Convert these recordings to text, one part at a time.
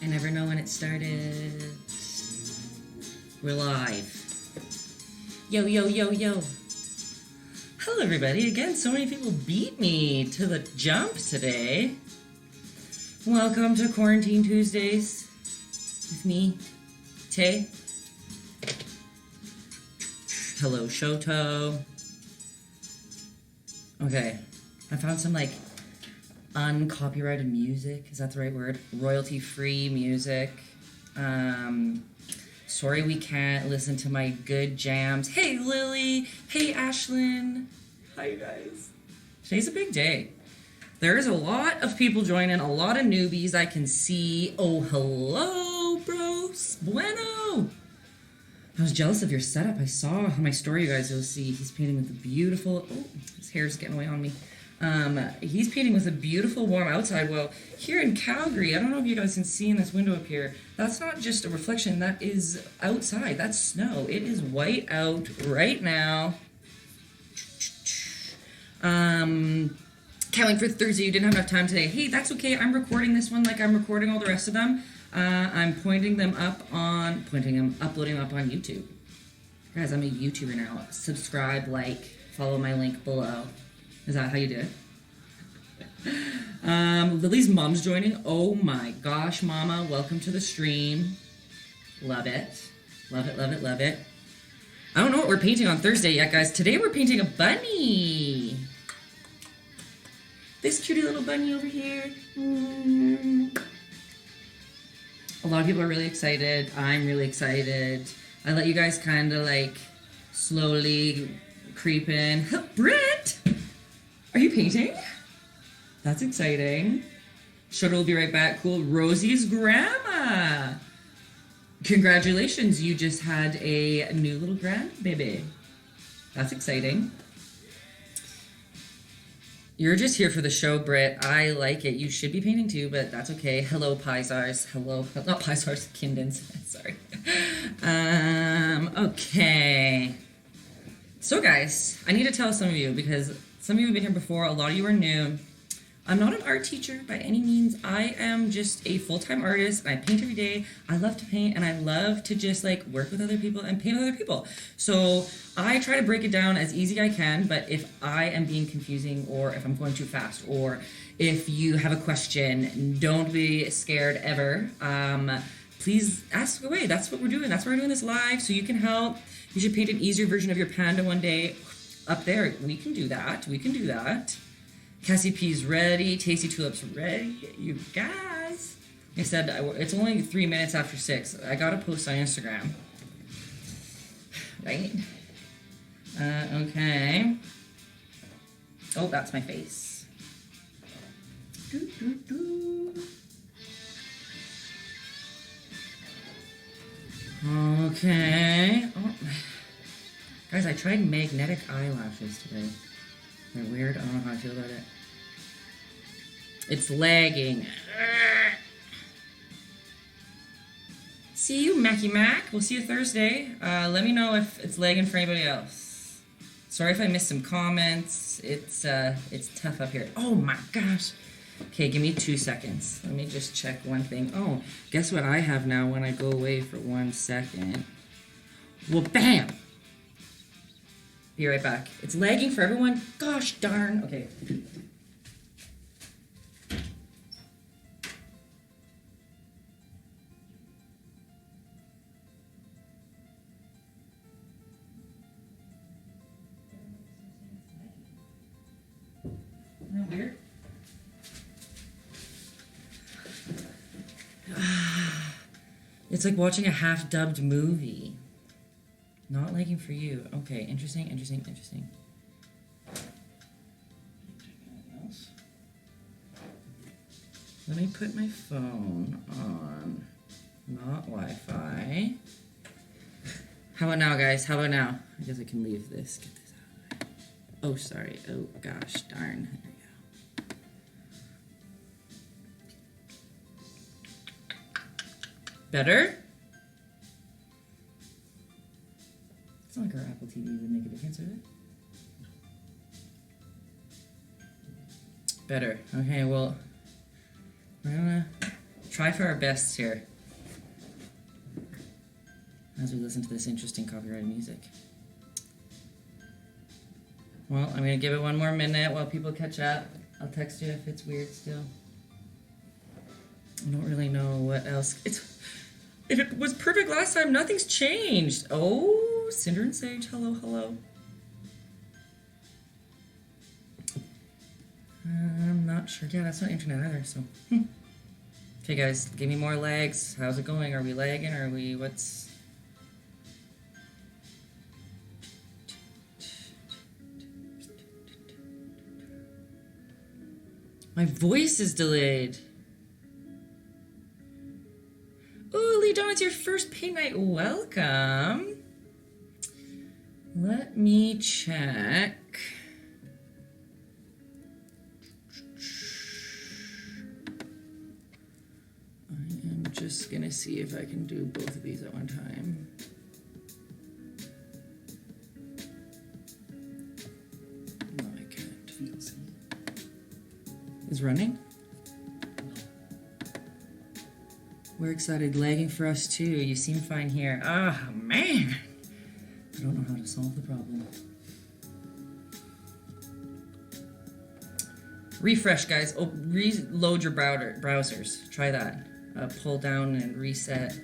never know when it started. We're live. Yo, yo, yo, yo. Hello, everybody. Again, so many people beat me to the jump today. Welcome to Quarantine Tuesdays with me, Tay. Hello, Shoto. Okay, I found some, like, uncopyrighted music. Is that the right word? Royalty-free music. Sorry we can't listen to my good jams. Hey, Lily. Hey, Ashlyn. Hi, you guys. Today's a big day. There's a lot of people joining, a lot of newbies I can see. Oh, hello, bros. Bueno. I was jealous of your setup. I saw on my story, you guys, you'll see he's painting with a beautiful... Oh, his hair's getting away on me. He's painting with a beautiful warm outside. Well, here in Calgary, I don't know if you guys can see in this window up here, that's not just a reflection, that is outside. That's snow. It is white out right now. Can't wait for Thursday. You didn't have enough time today. Hey, that's okay. I'm recording this one like I'm recording all the rest of them. I'm uploading them up on YouTube. Guys, I'm a YouTuber now. Subscribe, like, follow my link below. Is that how you do it? Lily's mom's joining. Oh my gosh, Mama. Welcome to the stream. Love it. Love it, love it, love it. I don't know what we're painting on Thursday yet, guys. Today we're painting a bunny. This cutie little bunny over here. A lot of people are really excited. I'm really excited. I let you guys kind of like slowly creep in. Britt! Are you painting? That's exciting. Shoto will be right back. Cool. Rosie's grandma. Congratulations. You just had a new little grandbaby. That's exciting. You're just here for the show, Britt. I like it. You should be painting too, but that's okay. Hello, Pizars. Hello. Not Pizars, Kindens. Sorry. Okay. So, guys, I need to tell some of you, because some of you have been here before. A lot of you are new. I'm not an art teacher by any means. I am just a full-time artist, and I paint every day. I love to paint, and I love to just, like, work with other people and paint with other people. So I try to break it down as easy as I can, but if I am being confusing, or if I'm going too fast, or if you have a question, don't be scared ever. Please ask away. That's what we're doing. That's why we're doing this live, so you can help. You should paint an easier version of your panda one day. Up there, we can do that. We can do that. Cassie P's ready. Tasty Tulip's ready. You guys. I said it's only 3 minutes after 6. I gotta post on Instagram. Right? Okay. Oh, that's my face. Okay. Oh. Guys, I tried magnetic eyelashes today. They're weird. I don't know how I feel about it. It's lagging. See you, Mackie Mac. We'll see you Thursday. Let me know if it's lagging for anybody else. Sorry if I missed some comments. It's tough up here. Oh my gosh. Okay, give me 2 seconds. Let me just check one thing. Oh, guess what I have now when I go away for 1 second? Well, bam! Be right back. It's lagging for everyone. Gosh darn. Okay. Isn't that weird? It's like watching a half-dubbed movie. Not lagging for you. Okay, interesting. Let me put my phone on not Wi-Fi. How about now, guys? How about now? I guess I can leave this. Get this out of the way. Oh, sorry. Oh, gosh darn. There we go. Better? It's not like our Apple TV would make a difference, would it? Better. Okay, well, we're gonna try for our best here as we listen to this interesting copyrighted music. Well, I'm going to give it one more minute while people catch up. I'll text you if it's weird still. I don't really know what else. If it was perfect last time, nothing's changed. Oh, Cinder and Sage, hello, hello. I'm not sure. Yeah, that's not internet either, so. Okay, guys, give me more lags. How's it going? Are we lagging? Are we, what's... My voice is delayed. Ooh, Lee Dawn, it's your first paint night. Welcome. Let me check. I am just gonna see if I can do both of these at one time. No, I can't. Is running? We're excited. Lagging for us too. You seem fine here. Oh, man. I don't know how to solve the problem. Refresh, guys. Oh, reload your browsers. Try that. Pull down and reset.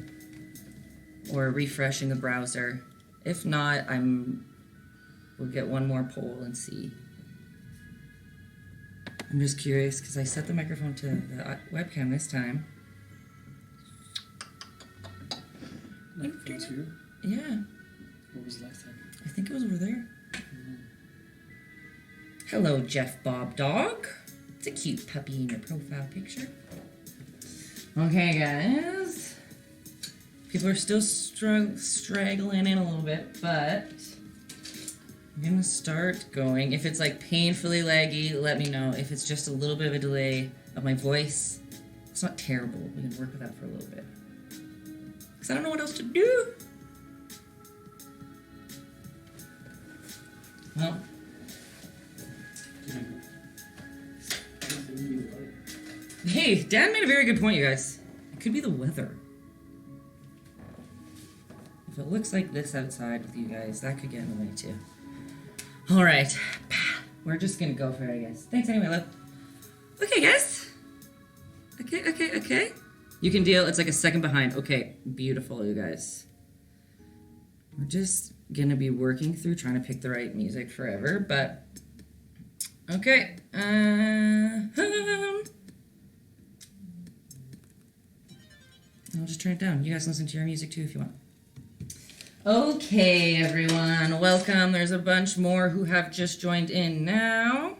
Or refresh in the browser. If not, we'll get one more poll and see. I'm just curious because I set the microphone to the webcam this time. Microphone's here? Yeah. What was last time? I think it was over there. Hello, Jeff Bob Dog. It's a cute puppy in your profile picture. Okay, guys. People are still straggling in a little bit, but I'm gonna start going. If it's like painfully laggy, let me know. If it's just a little bit of a delay of my voice, it's not terrible. We can work with that for a little bit. Because I don't know what else to do. Well. Hey, Dan made a very good point, you guys. It could be the weather. If it looks like this outside with you guys, that could get in the way too. Alright. We're just gonna go for it, I guess. Thanks anyway, love. Okay, guys. Okay. You can deal, it's like a second behind. Okay, beautiful, you guys. We're just gonna be working through trying to pick the right music forever, but okay. I'll just turn it down. You guys listen to your music too if you want. Okay, everyone, welcome. There's a bunch more who have just joined in now.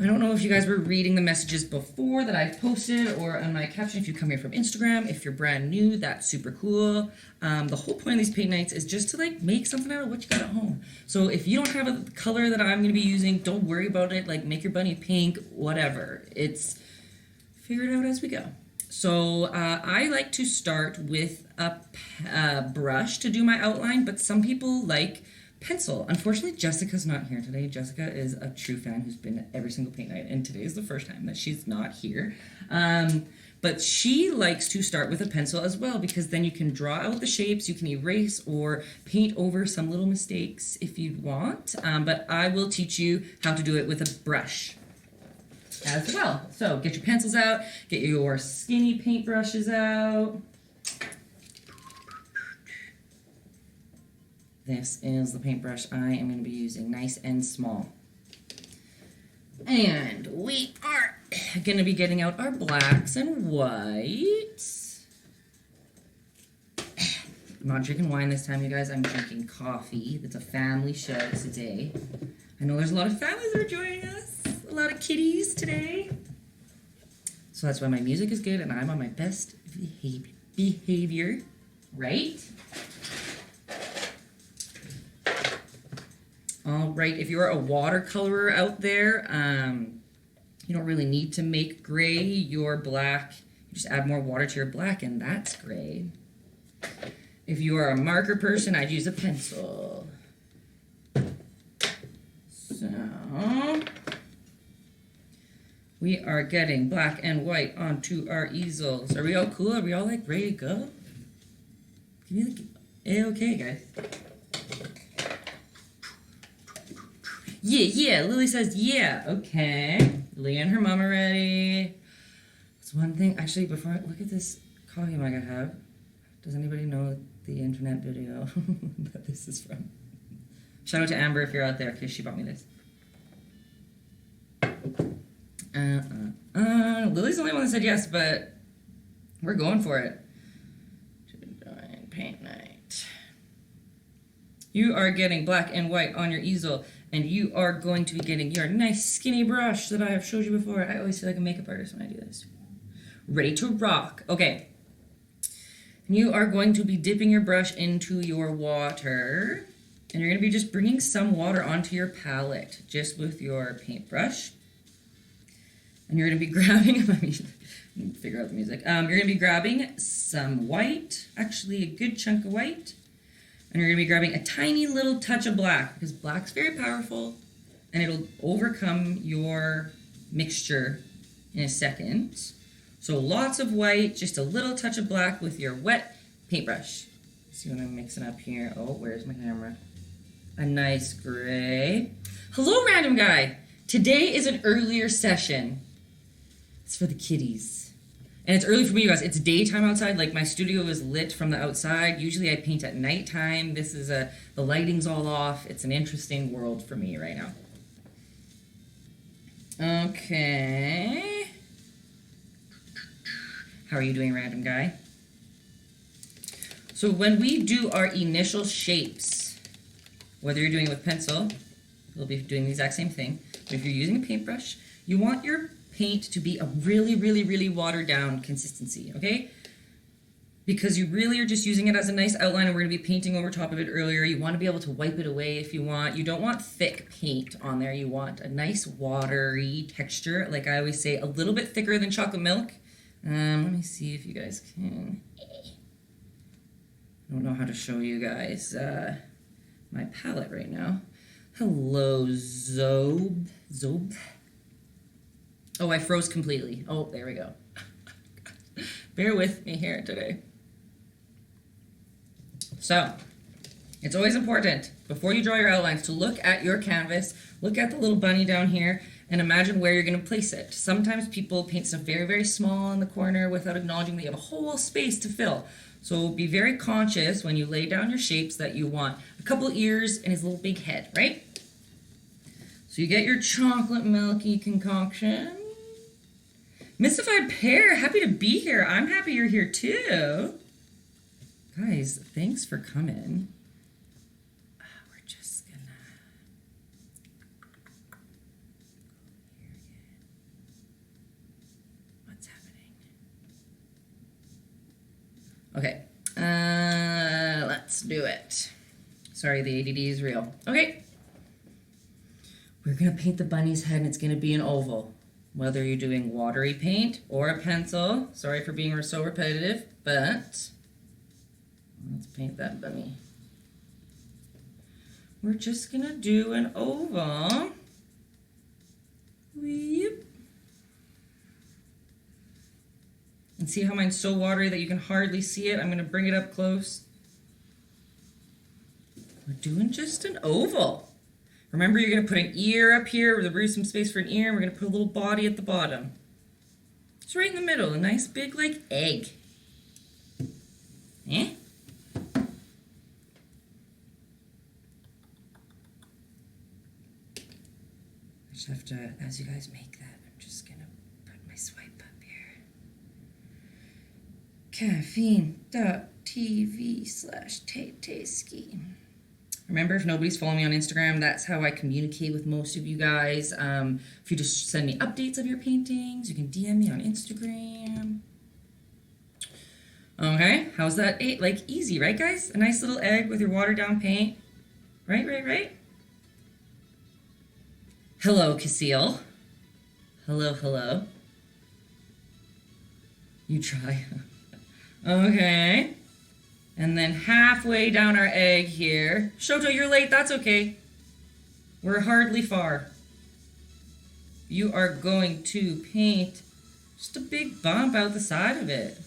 I don't know if you guys were reading the messages before that I've posted or on my caption if you come here from Instagram. If you're brand new, that's super cool. The whole point of these paint nights is just to like make something out of what you got at home. So if you don't have a color that I'm going to be using, don't worry about it. Like make your bunny pink, whatever. It's figure it out as we go. So I like to start with a brush to do my outline, but some people like pencil. Unfortunately, Jessica's not here today. Jessica is a true fan who's been at every single paint night, and today is the first time that she's not here. But she likes to start with a pencil as well, because then you can draw out the shapes, you can erase or paint over some little mistakes if you want. But I will teach you how to do it with a brush as well. So get your pencils out, get your skinny paintbrushes out. This is the paintbrush I am going to be using, nice and small. And we are going to be getting out our blacks and whites. I'm not drinking wine this time, you guys. I'm drinking coffee. It's a family show today. I know there's a lot of families that are joining us. A lot of kitties today. So that's why my music is good and I'm on my best behavior, right? All right, if you're a watercolorer out there, you don't really need to make gray your black. You just add more water to your black and that's gray. If you are a marker person, I'd use a pencil. So, We are getting black and white onto our easels. Are we all cool? Are we all like ready to go? Give me the A-okay, guys. Yeah. Lily says yeah. Okay. Lily and her mom are ready. That's one thing. Actually, before I look at this coffee mug I have, does anybody know the internet video that this is from? Shout out to Amber if you're out there, because she bought me this. Lily's the only one that said yes, but we're going for it. Paint night. You are getting black and white on your easel, and you are going to be getting your nice skinny brush that I have showed you before. I always feel like a makeup artist when I do this. Ready to rock. Okay. You are going to be dipping your brush into your water, and you're going to be just bringing some water onto your palette, just with your paintbrush. And you're going to be grabbing, let me figure out the music. You're going to be grabbing some white, actually a good chunk of white. And you're going to be grabbing a tiny little touch of black, because black's very powerful, and it'll overcome your mixture in a second. So lots of white, just a little touch of black with your wet paintbrush. See what I'm mixing up here. Oh, where's my camera? A nice gray. Hello, random guy. Today is an earlier session. It's for the kiddies. And it's early for me, you guys. It's daytime outside. Like, my studio is lit from the outside. Usually I paint at nighttime. This is the lighting's all off. It's an interesting world for me right now. Okay. How are you doing, random guy? So when we do our initial shapes, whether you're doing it with pencil, you'll be doing the exact same thing. But if you're using a paintbrush, you want your paint to be a really watered down consistency, okay? Because you really are just using it as a nice outline, and we're going to be painting over top of it earlier. You want to be able to wipe it away if you want. You don't want thick paint on there. You want a nice watery texture. Like I always say, a little bit thicker than chocolate milk. Let me see if you guys can. I don't know how to show you guys my palette right now. Hello, Zob. Oh, I froze completely. Oh, there we go. Bear with me here today. So, it's always important, before you draw your outlines, to look at your canvas, look at the little bunny down here, and imagine where you're going to place it. Sometimes people paint stuff very small in the corner without acknowledging that you have a whole space to fill. So be very conscious when you lay down your shapes that you want a couple ears and his little big head, right? So you get your chocolate milky concoction. Mystified Pear, happy to be here. I'm happy you're here too. Guys, thanks for coming. We're just gonna... Here again. What's happening? Okay, let's do it. Sorry, the ADD is real. Okay. We're gonna paint the bunny's head, and it's gonna be an oval. Whether you're doing watery paint or a pencil. Sorry for being so repetitive, but let's paint that bunny. We're just gonna do an oval. Weep. And see how mine's so watery that you can hardly see it? I'm gonna bring it up close. We're doing just an oval. Remember, you're going to put an ear up here, with some space for an ear, and we're going to put a little body at the bottom. It's right in the middle, a nice big, like, egg. Eh? I just have to, as you guys make that, I'm just going to put my swipe up here. Caffeine.tv/Taytayski. Remember, if nobody's following me on Instagram, that's how I communicate with most of you guys. If you just send me updates of your paintings, you can DM me on Instagram. Okay, how's that? Like, easy, right, guys? A nice little egg with your watered down paint. Right? Hello, Casil. Hello. You try. Okay. And then halfway down our egg here. Shoto, you're late. That's okay. We're hardly far. you are going to paint just a big bump out the side of it.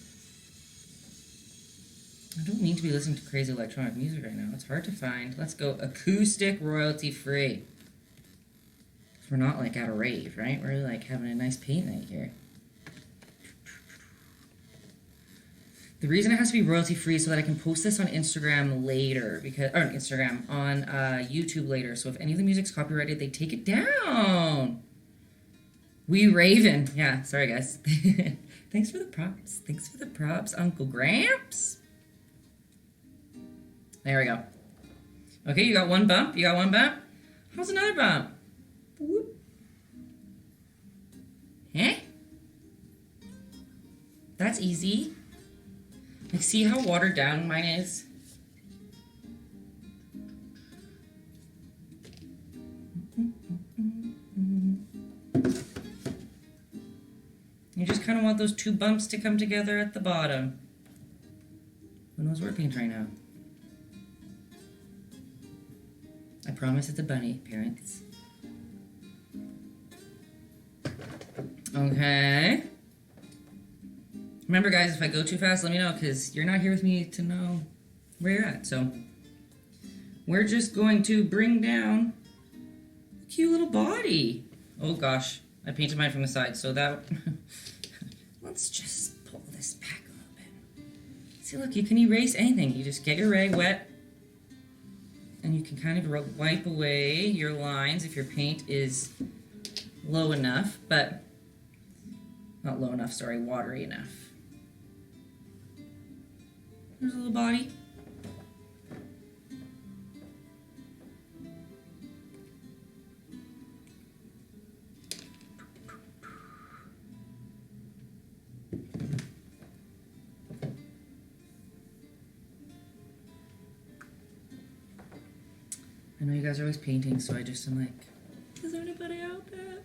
I don't mean to be listening to crazy electronic music right now. It's hard to find. Let's go acoustic, royalty free. We're not like at a rave, right? We're like having a nice paint night here. The reason it has to be royalty free is so that I can post this on Instagram later, on YouTube later. So if any of the music's copyrighted, they take it down. We Raven. Yeah, sorry guys. Thanks for the props. Thanks for the props, Uncle Gramps. There we go. Okay, you got one bump. You got one bump. How's another bump? Whoop. Eh? That's easy. Like, see how watered down mine is? You just kind of want those two bumps to come together at the bottom. Who knows where paint right now? I promise it's a bunny, parents. Okay. Remember, guys, if I go too fast, let me know, because you're not here with me to know where you're at. So, we're just going to bring down a cute little body. Oh, gosh. I painted mine from the side, so that... Let's just pull this back a little bit. See, look, you can erase anything. You just get your rag wet, and you can kind of wipe away your lines if your paint is low enough, but... Not low enough, sorry, watery enough. There's a little body. I know you guys are always painting, so I just am like, is there anybody out there?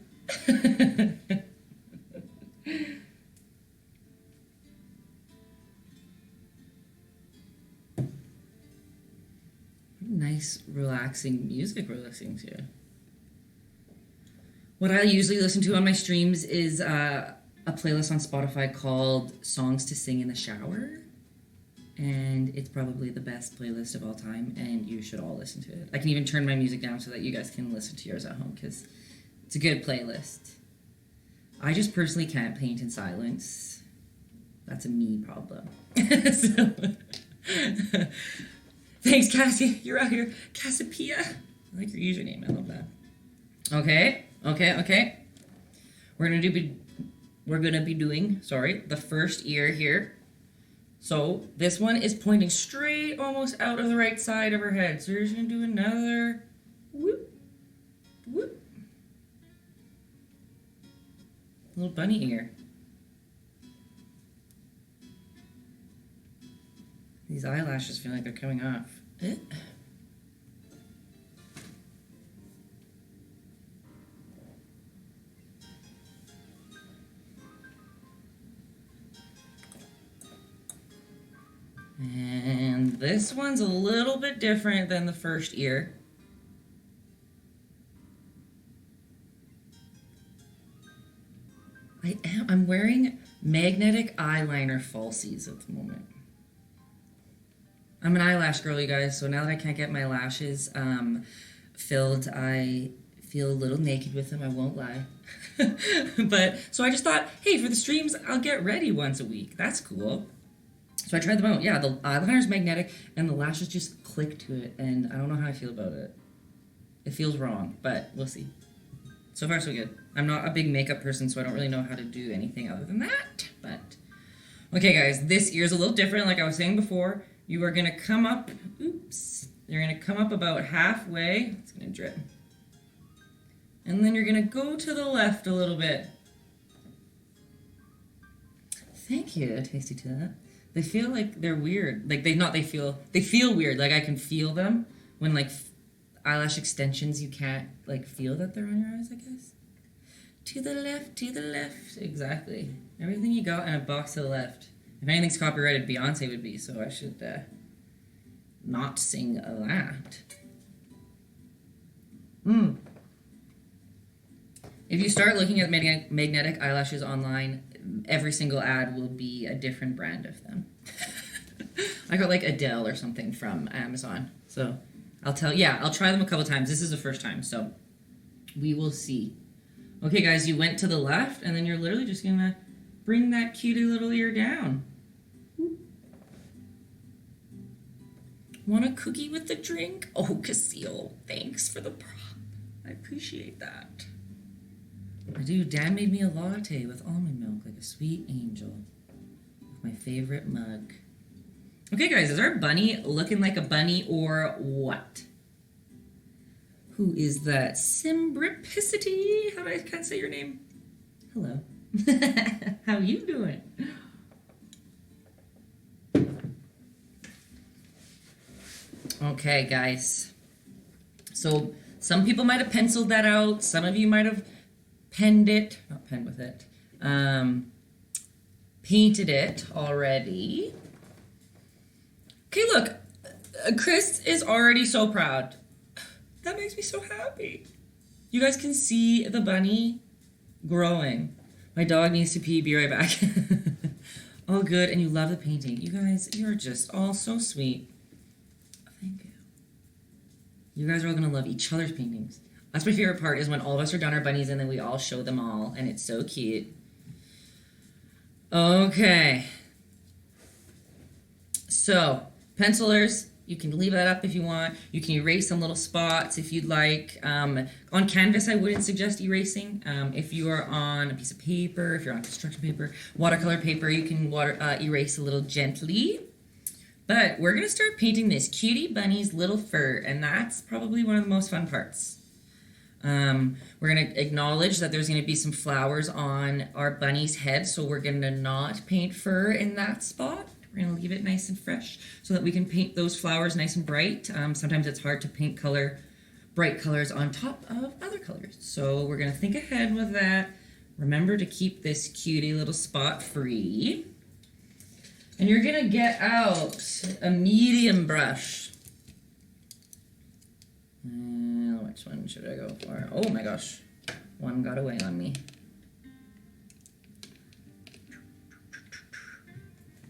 Nice, relaxing music we're listening to. What I usually listen to on my streams is a playlist on Spotify called Songs to Sing in the Shower. And it's probably the best playlist of all time, and you should all listen to it. I can even turn my music down so that you guys can listen to yours at home, because it's a good playlist. I just personally can't paint in silence. That's a me problem. So... Thanks, Cassie. You're out here. Cassiopeia. I like your username. I love that. Okay. We're gonna be doing, the first ear here. So this one is pointing straight almost out of the right side of her head. So you're just gonna do another whoop, whoop. Little bunny ear. These eyelashes feel like they're coming off. And this one's a little bit different than the first ear. I'm wearing magnetic eyeliner falsies at the moment. I'm an eyelash girl, you guys, so now that I can't get my lashes filled, I feel a little naked with them, I won't lie. But, so I just thought, hey, for the streams, I'll get ready once a week. That's cool. So I tried them out. Yeah, the eyeliner's magnetic, and the lashes just click to it, and I don't know how I feel about it. It feels wrong, but we'll see. So far, so good. I'm not a big makeup person, so I don't really know how to do anything other than that, but... Okay, guys, this ear's a little different, like I was saying before. You are going to come up, you're going to come up about halfway. It's going to drip. And then you're going to go to the left a little bit. Thank you, Tasty to that. They feel like they're weird. Like, they feel weird. Like, I can feel them. When, like, eyelash extensions, you can't, like, feel that they're on your eyes, I guess. To the left. Exactly. Everything you got in a box to the left. If anything's copyrighted, Beyonce would be, so I should not sing that. If you start looking at magnetic eyelashes online, every single ad will be a different brand of them. I got like Adele or something from Amazon. So I'll try them a couple times. This is the first time, so we will see. Okay, guys, you went to the left, and then you're literally just gonna bring that cutie little ear down. Want a cookie with the drink? Oh, Casil, thanks for the prop. I appreciate that. I do. Dan made me a latte with almond milk like a sweet angel. My favorite mug. Okay, guys, is our bunny looking like a bunny or what? Who is that? Simbripicity? I can't say your name. Hello. How you doing? Okay, guys. So some people might have penciled that out. Some of you might have painted it already. Okay, look. Chris is already so proud. That makes me so happy. You guys can see the bunny growing. My dog needs to pee. Be right back. All good, and you love the painting. You guys, you're just all so sweet. Thank you. You guys are all gonna love each other's paintings. That's my favorite part, is when all of us are done our bunnies and then we all show them all, and it's so cute. Okay. So, pencilers, you can leave that up if you want. You can erase some little spots if you'd like. On canvas, I wouldn't suggest erasing. If you are on a piece of paper, if you're on construction paper, watercolor paper, you can erase a little gently. But we're gonna start painting this cutie bunny's little fur, and that's probably one of the most fun parts. We're gonna acknowledge that there's gonna be some flowers on our bunny's head, so we're gonna not paint fur in that spot. We're gonna leave it nice and fresh so that we can paint those flowers nice and bright. Sometimes it's hard to paint bright colors on top of other colors. So we're gonna think ahead with that. Remember to keep this cutie little spot free. And you're gonna get out a medium brush. Which one should I go for? Oh my gosh, one got away on me.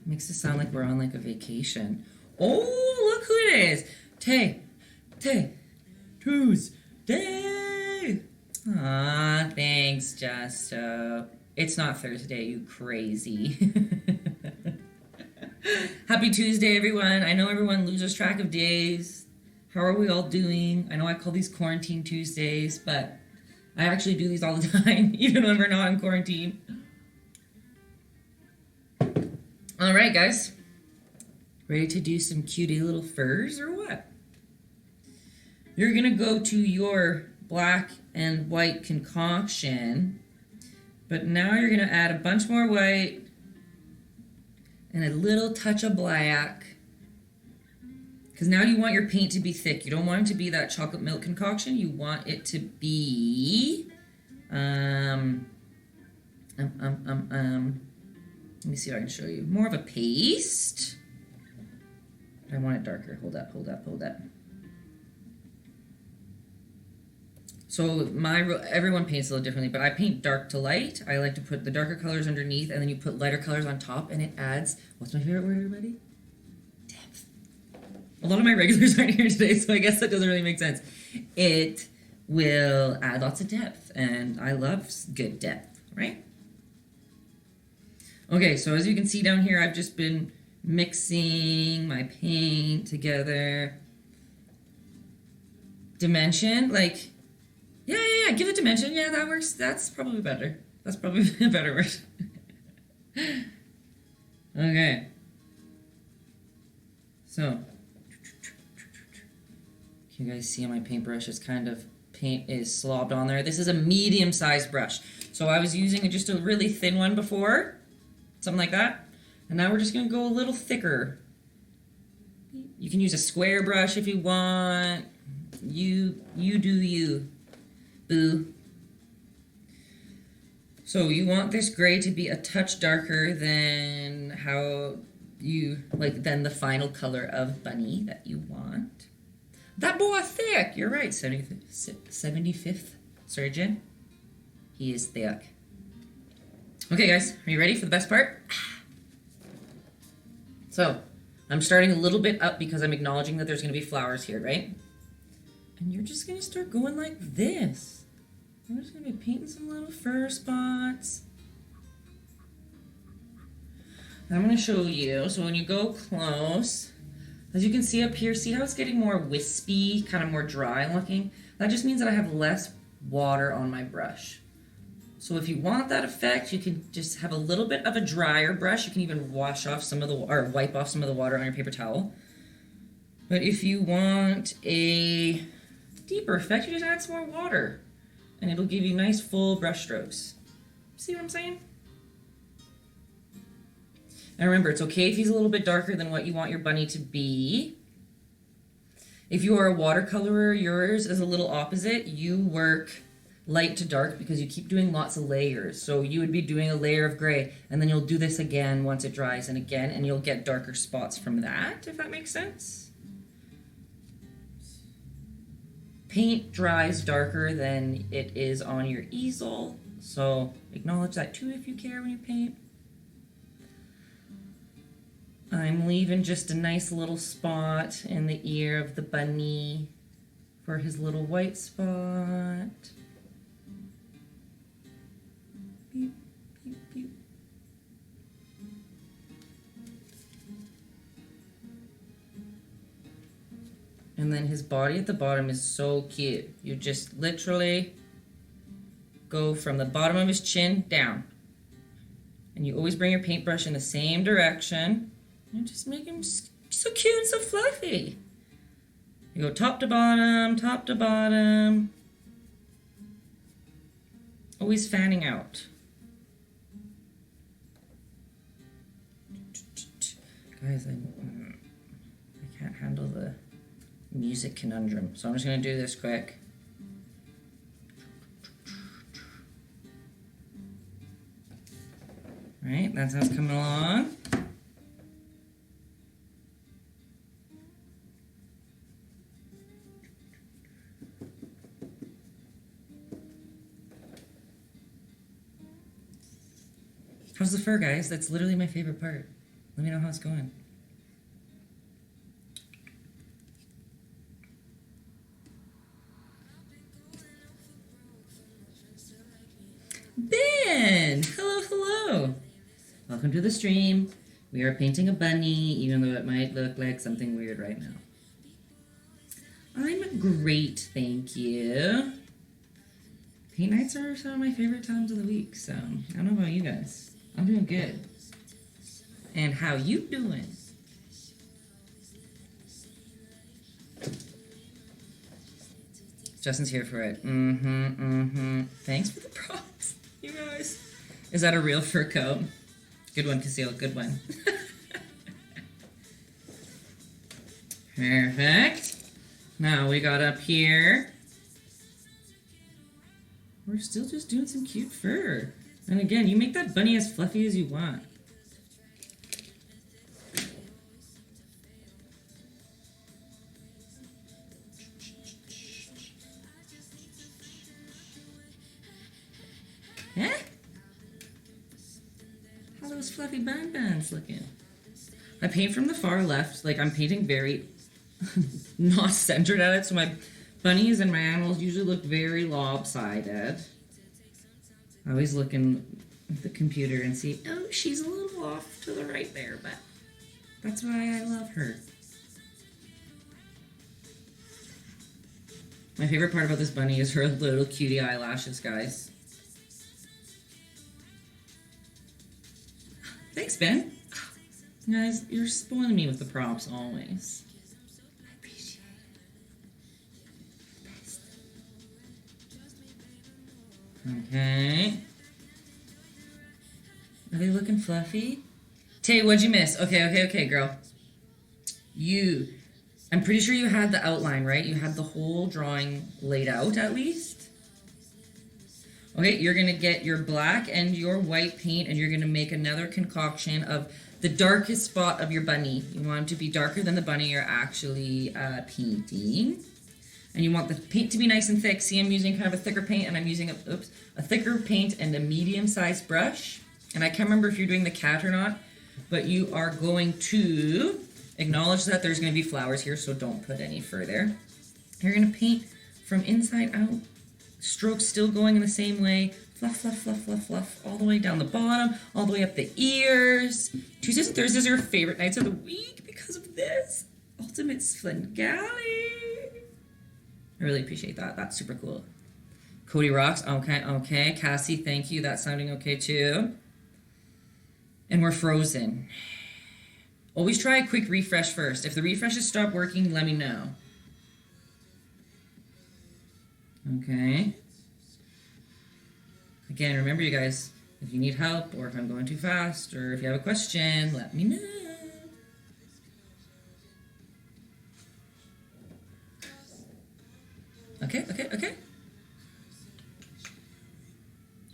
Makes it sound like we're on like a vacation. Oh, look who it is. Tuesday. Aw, thanks, Justo. It's not Thursday, you crazy. Happy Tuesday, everyone. I know everyone loses track of days. How are we all doing? I know I call these quarantine Tuesdays, but I actually do these all the time, even when we're not in quarantine. All right, guys. Ready to do some cutie little furs or what? You're going to go to your black and white concoction, but now you're going to add a bunch more white and a little touch of black. Because now you want your paint to be thick. You don't want it to be that chocolate milk concoction. You want it to be, let me see if I can show you. More of a paste. I want it darker. Hold up. So everyone paints a little differently, but I paint dark to light. I like to put the darker colors underneath, and then you put lighter colors on top, and it adds, what's my favorite word, everybody? A lot of my regulars aren't here today, so I guess that doesn't really make sense. It will add lots of depth, and I love good depth, right? Okay, so as you can see down here, I've just been mixing my paint together. Dimension, like, yeah, give it dimension. Yeah, that works. That's probably better. That's probably a better word. Okay. So, can you guys see my paintbrush is kind of, paint is slobbed on there. This is a medium-sized brush. So I was using just a really thin one before, something like that. And now we're just gonna go a little thicker. You can use a square brush if you want. You do you, boo. So you want this gray to be a touch darker than than the final color of bunny that you want. That boy thick. You're right. 75th surgeon. He is thick. Okay, guys, are you ready for the best part? So, I'm starting a little bit up because I'm acknowledging that there's going to be flowers here, right? And you're just going to start going like this. I'm just going to be painting some little fur spots. And I'm going to show you. So when you go close, as you can see up here, see how it's getting more wispy, kind of more dry looking? That just means that I have less water on my brush. So if you want that effect, you can just have a little bit of a drier brush. You can even wash off some of the, or wipe off some of the water on your paper towel. But if you want a deeper effect, you just add some more water. And it'll give you nice full brush strokes. See what I'm saying? And remember, it's okay if he's a little bit darker than what you want your bunny to be. If you are a watercolorer, yours is a little opposite. You work light to dark because you keep doing lots of layers. So you would be doing a layer of gray, and then you'll do this again once it dries, and again, and you'll get darker spots from that, if that makes sense. Paint dries darker than it is on your easel, so acknowledge that too if you care when you paint. I'm leaving just a nice little spot in the ear of the bunny for his little white spot. Beep, beep, beep. And then his body at the bottom is so cute. You just literally go from the bottom of his chin down. And you always bring your paintbrush in the same direction. And just make him so cute and so fluffy. You go top to bottom, top to bottom. Always fanning out. Guys, I can't handle the music conundrum, so I'm just going to do this quick. Right, that's how it's coming along. How's the fur, guys? That's literally my favorite part. Let me know how it's going. Ben! Hello, hello! Welcome to the stream. We are painting a bunny, even though it might look like something weird right now. I'm great, thank you. Paint nights are some of my favorite times of the week, so I don't know about you guys. I'm doing good. And how you doing? Justin's here for it. Thanks for the props, you guys. Is that a real fur coat? Good one, Casil, good one. Perfect. Now we got up here. We're still just doing some cute fur. And again, you make that bunny as fluffy as you want. Huh? How those fluffy bun buns looking? I paint from the far left, like I'm painting very not centered at it, so my bunnies and my animals usually look very lopsided. I always look in the computer and see, oh, she's a little off to the right there, but that's why I love her. My favorite part about this bunny is her little cutie eyelashes, guys. Thanks, Ben. Guys, you're spoiling me with the props always. I appreciate it. Okay. Are they looking fluffy? Tay, what'd you miss? Okay, girl. I'm pretty sure you had the outline, right? You had the whole drawing laid out, at least? Okay, you're going to get your black and your white paint, and you're going to make another concoction of the darkest spot of your bunny. You want it to be darker than the bunny you're actually painting. And you want the paint to be nice and thick. See, I'm using kind of a thicker paint, and I'm using a thicker paint and a medium-sized brush. And I can't remember if you're doing the cat or not, but you are going to acknowledge that there's going to be flowers here, so don't put any further. You're going to paint from inside out, strokes still going in the same way, fluff, fluff, fluff, fluff, fluff, all the way down the bottom, all the way up the ears. Tuesdays and Thursdays are your favorite nights of the week because of this ultimate Svengali. I really appreciate that. That's super cool. Cody rocks. Okay, okay. Cassie, thank you. That's sounding okay too. And we're frozen. Always try a quick refresh first. If the refreshes stop working, let me know. Okay. Again, remember you guys, if you need help or if I'm going too fast or if you have a question, let me know. Okay, okay, okay.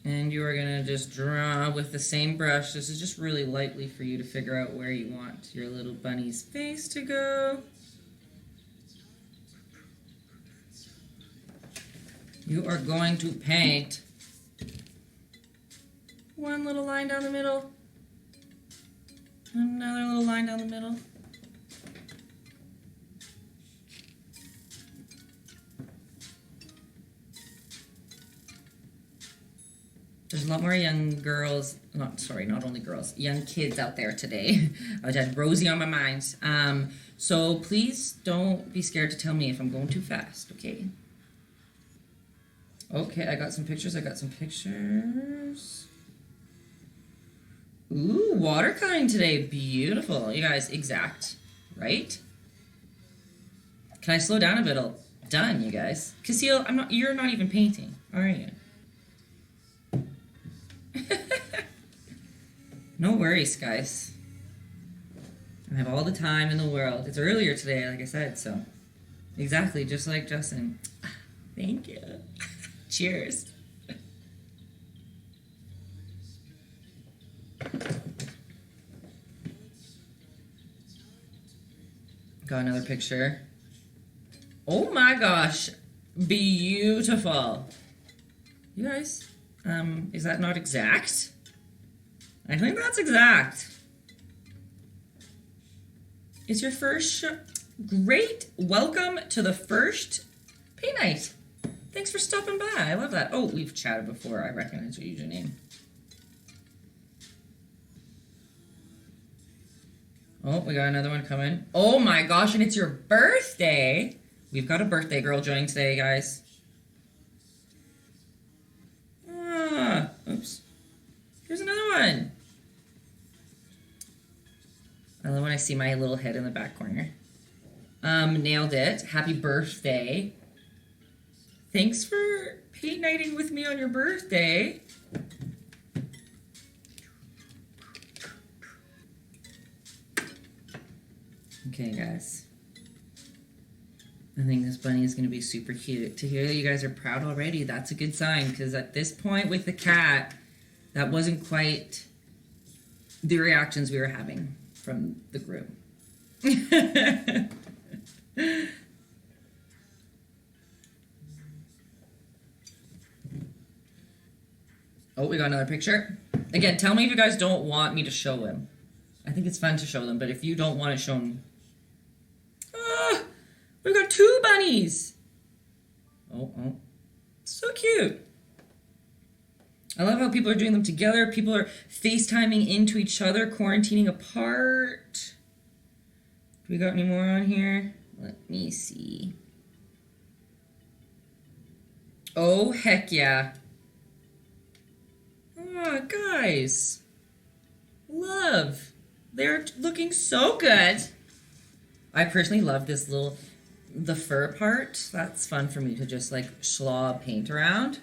And you are gonna just draw with the same brush. This is just really lightly for you to figure out where you want your little bunny's face to go. You are going to paint one little line down the middle, another little line down the middle. There's a lot more young girls, not only girls, young kids out there today. I had Rosie on my mind. So please don't be scared to tell me if I'm going too fast, okay? Okay, I got some pictures. Ooh, watercoloring today. Beautiful. You guys, exact, right? Can I slow down a bit? Done, you guys. Casil, you're not even painting, are you? No worries, guys. I have all the time in the world. It's earlier today, like I said, so. Exactly, just like Justin. Thank you. Cheers. Got another picture. Oh my gosh. Beautiful. You guys, is that not exact? I think that's exact. It's your first great. Welcome to the first paint night. Thanks for stopping by. I love that. Oh, we've chatted before. I recognize your username. Oh, we got another one coming. Oh my gosh, and it's your birthday. We've got a birthday girl joining today, guys. Oops. Here's another one. I love when I see my little head in the back corner. Nailed it. Happy birthday. Thanks for paint nighting with me on your birthday. Okay, guys. I think this bunny is going to be super cute. To hear that you guys are proud already, that's a good sign, because at this point with the cat, that wasn't quite the reactions we were having from the group. Oh, we got another picture. Again, tell me if you guys don't want me to show him. I think it's fun to show them, but if you don't want it shown... Ah! We've got two bunnies! Oh. So cute. I love how people are doing them together. People are FaceTiming into each other, quarantining apart. Do we got any more on here? Let me see. Oh, heck yeah. Oh, guys. Love. They're looking so good. I personally love this the fur part. That's fun for me to just like schlob paint around.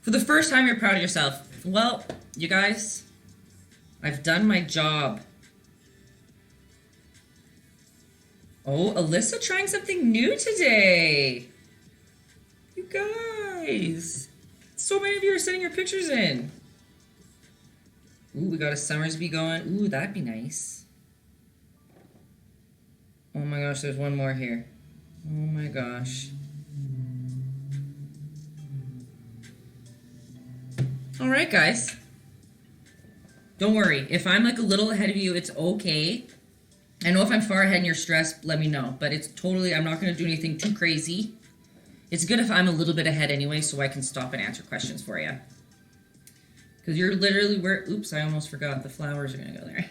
For the first time, you're proud of yourself. Well, you guys, I've done my job. Oh, Alyssa trying something new today. You guys. So many of you are sending your pictures in. Ooh, we got a Summersby going. Ooh, that'd be nice. Oh my gosh, there's one more here. Oh my gosh. All right, guys. Don't worry. If I'm like a little ahead of you, it's okay. I know if I'm far ahead and you're stressed, let me know. But it's totally, I'm not going to do anything too crazy. It's good if I'm a little bit ahead anyway, so I can stop and answer questions for you. Because you're literally where, oops, I almost forgot. The flowers are going to go there.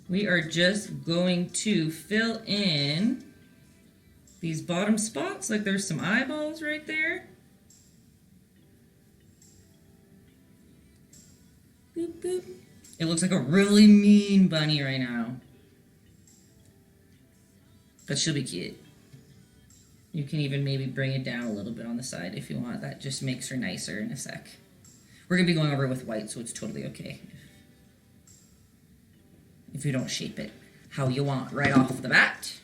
We are just going to fill in these bottom spots. Like there's some eyeballs right there. Boop, boop. It looks like a really mean bunny right now. But she'll be cute. You can even maybe bring it down a little bit on the side if you want. That just makes her nicer in a sec. We're going to be going over it with white, so it's totally okay. If you don't shape it how you want right off the bat.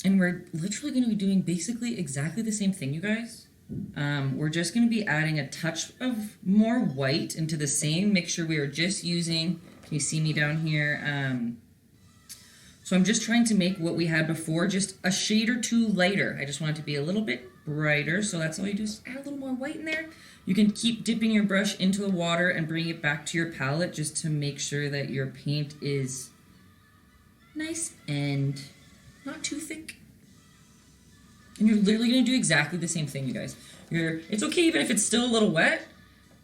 And we're literally going to be doing basically exactly the same thing, you guys. We're just going to be adding a touch of more white into the same mixture we were just using. Can you see me down here? So I'm just trying to make what we had before just a shade or two lighter. I just want it to be a little bit brighter. So that's all you do is add a little more white in there. You can keep dipping your brush into the water and bring it back to your palette just to make sure that your paint is nice and not too thick. And you're literally going to do exactly the same thing, you guys. It's okay even if it's still a little wet,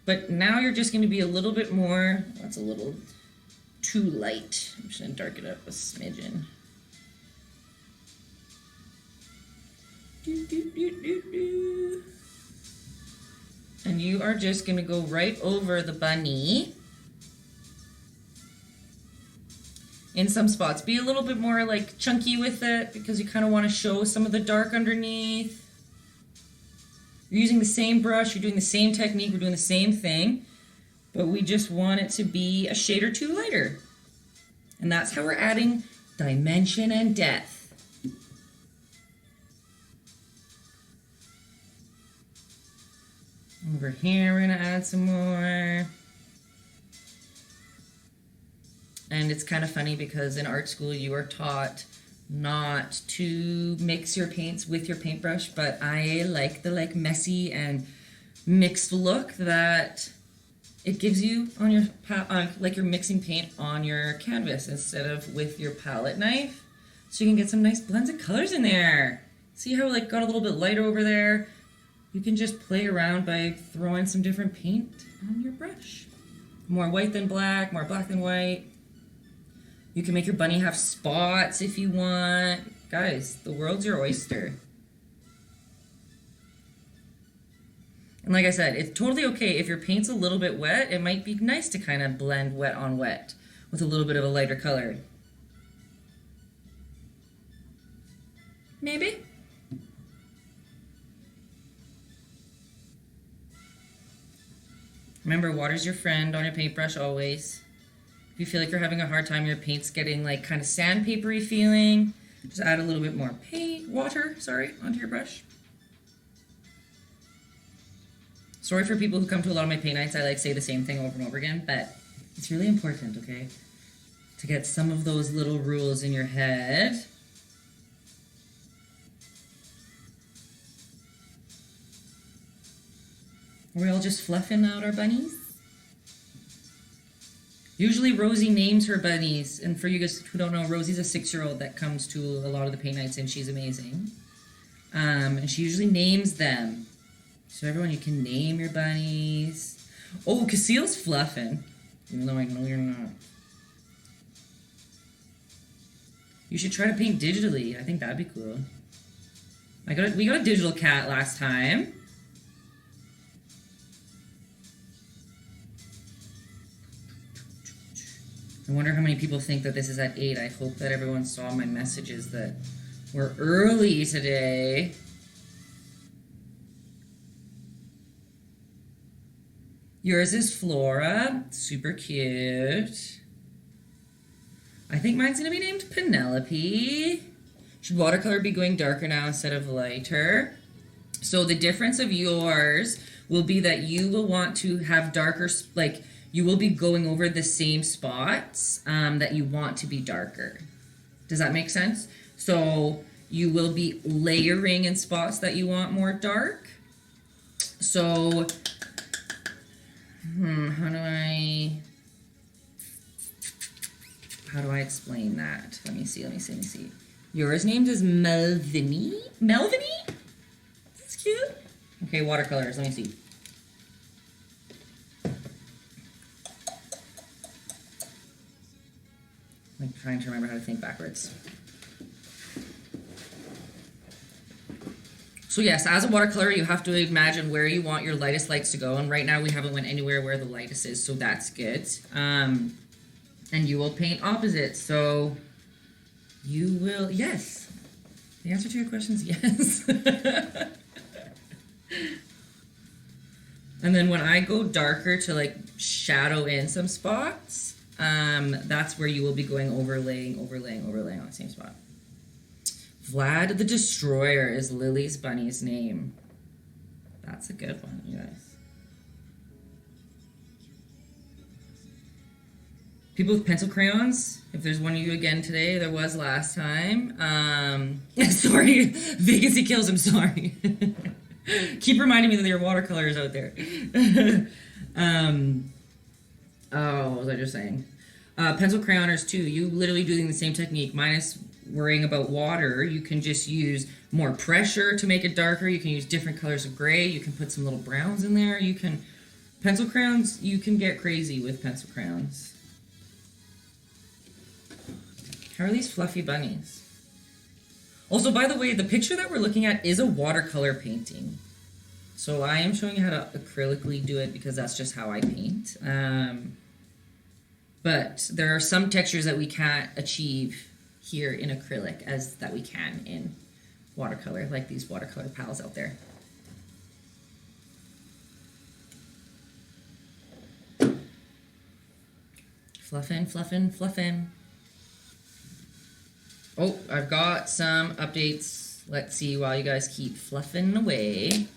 but now you're just going to be a little bit more, that's a little too light. I'm just going to darken it up a smidgen. And you are just going to go right over the bunny. In some spots, be a little bit more like chunky with it because you kind of want to show some of the dark underneath. You're using the same brush, you're doing the same technique, we're doing the same thing, but we just want it to be a shade or two lighter. And that's how we're adding dimension and depth. Over here, we're gonna add some more. And it's kind of funny because in art school you are taught not to mix your paints with your paintbrush, but I like the messy and mixed look that it gives you on your like you're mixing paint on your canvas instead of with your palette knife. So you can get some nice blends of colors in there. See how like got a little bit lighter over there? You can just play around by throwing some different paint on your brush. More white than black, more black than white. You can make your bunny have spots if you want. Guys, the world's your oyster. And like I said, it's totally okay if your paint's a little bit wet. It might be nice to kind of blend wet on wet with a little bit of a lighter color. Maybe? Remember, water's your friend on your paintbrush always. If you feel like you're having a hard time, your paint's getting like kind of sandpapery feeling, just add a little bit more water, onto your brush. Sorry for people who come to a lot of my paint nights, I like say the same thing over and over again, but it's really important, okay, to get some of those little rules in your head. Are we all just fluffing out our bunnies? Usually Rosie names her bunnies, and for you guys who don't know, Rosie's a 6-year-old that comes to a lot of the paint nights, and she's amazing. And she usually names them. So everyone, you can name your bunnies. Oh, Cassile's fluffing, even though I know you're not. You should try to paint digitally. I think that'd be cool. We got a digital cat last time. I wonder how many people think that this is at 8. I hope that everyone saw my messages that we're early today. Yours is Flora. Super cute. I think mine's going to be named Penelope. Should watercolor be going darker now instead of lighter? So the difference of yours will be that you will want to have darker, like you will be going over the same spots that you want to be darker. Does that make sense? So you will be layering in spots that you want more dark. So, how do I explain that? Let me see. Yours named is Melviny? That's cute. Okay, watercolors, let me see. I'm trying to remember how to think backwards. So yes, as a watercolor, you have to imagine where you want your lightest lights to go. And right now we haven't went anywhere where the lightest is, so that's good. And you will paint opposites. So you will, yes. The answer to your question is yes. And then when I go darker to like shadow in some spots, that's where you will be going overlaying on the same spot. Vlad the Destroyer is Lily's bunny's name. That's a good one, you guys. People with pencil crayons, if there's one of you again today, there was last time. Sorry, vacancy kills, I'm sorry. Keep reminding me that there are watercolors out there. What was I just saying? Pencil crayoners too, you literally doing the same technique, minus worrying about water. You can just use more pressure to make it darker. You can use different colors of gray. You can put some little browns in there. Pencil crayons, you can get crazy with pencil crayons. How are these fluffy bunnies? Also, by the way, the picture that we're looking at is a watercolor painting. So I am showing you how to acrylically do it because that's just how I paint. But there are some textures that we can't achieve here in acrylic as that we can in watercolor, like these watercolor pals out there. Fluffin'. Oh, I've got some updates. Let's see while you guys keep fluffing away.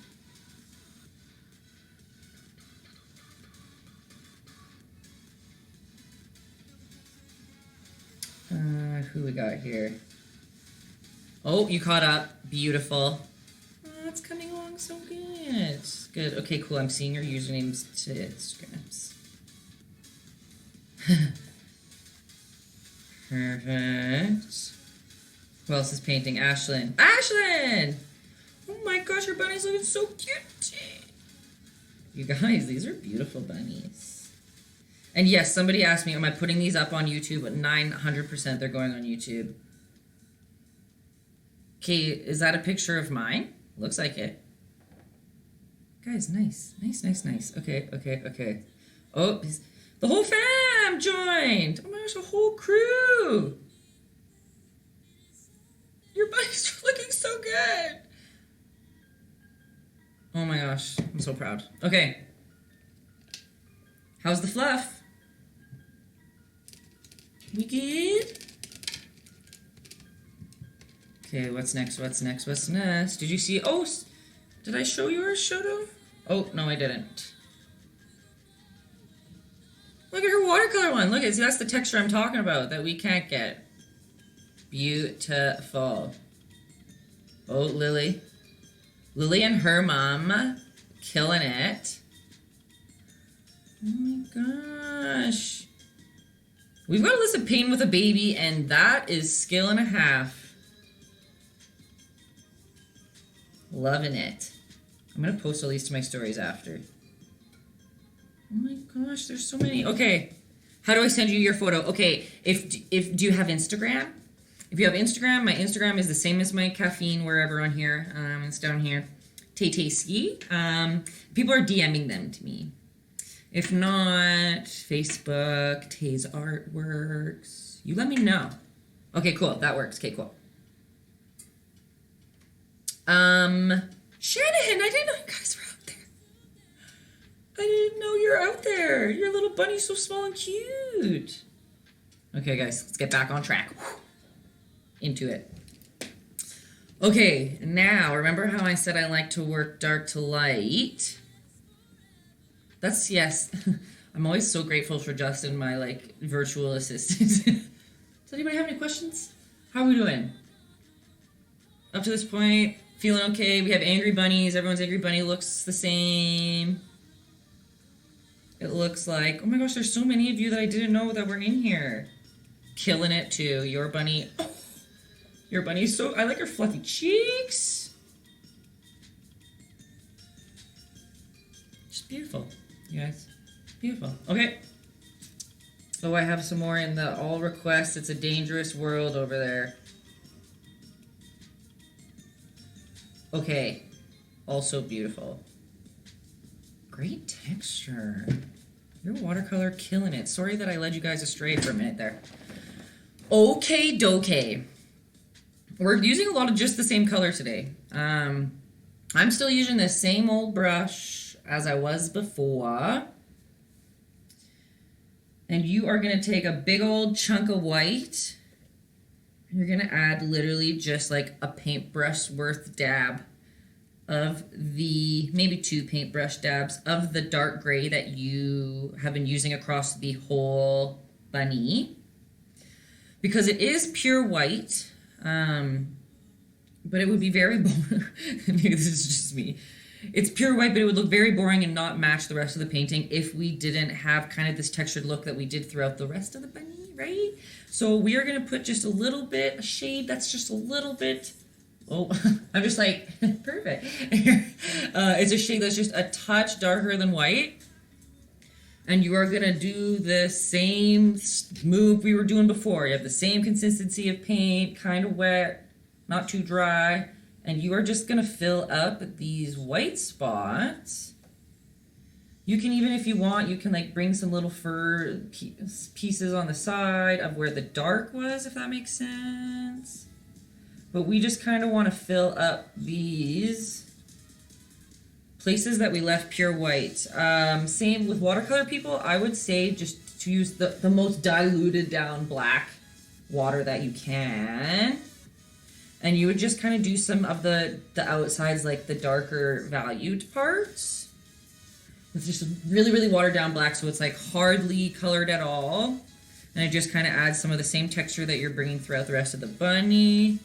Who we got here? Oh, you caught up. Beautiful. Oh, it's coming along so good. Good. Okay, cool. I'm seeing your usernames to Instagrams. Perfect. Who else is painting? Ashlyn. Ashlyn! Oh my gosh, your bunny's looking so cute. You guys, these are beautiful bunnies. And yes, somebody asked me, am I putting these up on YouTube? But 900% they're going on YouTube. Okay, is that a picture of mine? Looks like it. Guys, nice. Okay. Oh, the whole fam joined. Oh my gosh, a whole crew. Your bunny's looking so good. Oh my gosh, I'm so proud. Okay. How's the fluff? We good? Okay, what's next? Did you see? Oh, did I show yours, Shoto? Oh, no, I didn't. Look at her watercolor one. Look, see, that's the texture I'm talking about that we can't get. Beautiful. Oh, Lily. Lily and her mom killing it. Oh my gosh. We've got Alyssa painting with a baby, and that is skill and a half. Loving it. I'm going to post all these to my stories after. Oh my gosh, there's so many. Okay, how do I send you your photo? Okay, do you have Instagram? If you have Instagram, my Instagram is the same as my caffeine wherever on here. It's down here. Taytayski. People are DMing them to me. If not, Facebook, Tay's Artworks. You let me know. Okay, cool. That works. Okay, cool. Shanahan, I didn't know you guys were out there. I didn't know you're out there. Your little bunny's so small and cute. Okay, guys, let's get back on track. Into it. Okay, now remember how I said I like to work dark to light? That's yes. I'm always so grateful for Justin, my like virtual assistant. Does anybody have any questions? How are we doing? Up to this point, feeling okay. We have angry bunnies. Everyone's angry bunny looks the same. It looks like, oh my gosh, there's so many of you that I didn't know that were in here. Killing it too. Your bunny, oh, your bunny's so, I like her fluffy cheeks. Just beautiful, you guys. Beautiful. Okay. Oh, I have some more in the all requests. It's a dangerous world over there. Okay. Also beautiful. Great texture. Your watercolor killing it. Sorry that I led you guys astray for a minute there. Okay, doke. We're using a lot of just the same color today. I'm still using the same old brush as I was before. And you are going to take a big old chunk of white. And you're going to add literally just like a paintbrush worth dab of the, maybe 2 paintbrush dabs of the dark gray that you have been using across the whole bunny. Because it is pure white, but it would be very boring. Maybe this is just me. It's pure white, but it would look very boring and not match the rest of the painting if we didn't have kind of this textured look that we did throughout the rest of the bunny, right? So we are going to put just a little bit, a shade that's just a little bit, oh, I'm just like, perfect. It's a shade that's just a touch darker than white. And you are going to do the same move we were doing before. You have the same consistency of paint, kind of wet, not too dry. And you are just going to fill up these white spots. You can even, if you want, you can like bring some little fur pieces on the side of where the dark was, if that makes sense. But we just kind of want to fill up these places that we left pure white. Same with watercolor people. I would say just to use the most diluted down black water that you can. And you would just kind of do some of the outsides, like the darker valued parts. With just a really, really watered down black, so it's like hardly colored at all. And it just kind of adds some of the same texture that you're bringing throughout the rest of the bunny.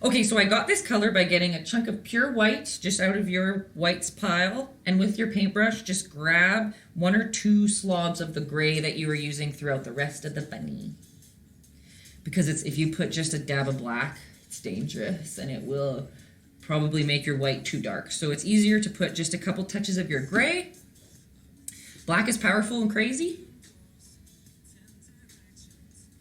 Okay, so I got this color by getting a chunk of pure white just out of your whites pile. And with your paintbrush, just grab 1 or 2 slobs of the gray that you were using throughout the rest of the bunny. Because it's, if you put just a dab of black, it's dangerous and it will probably make your white too dark. So it's easier to put just a couple touches of your gray. Black is powerful and crazy.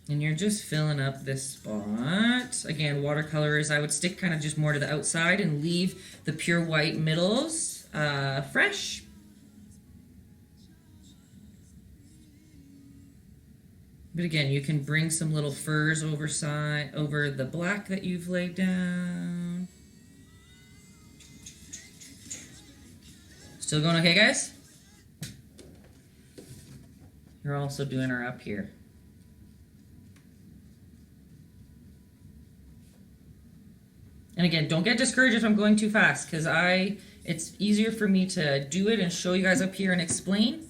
And you're just filling up this spot. Again, watercolors, I would stick kind of just more to the outside and leave the pure white middles fresh. But again, you can bring some little furs over the black that you've laid down. Still going okay, guys? You're also doing her up here. And again, don't get discouraged if I'm going too fast, because it's easier for me to do it and show you guys up here and explain.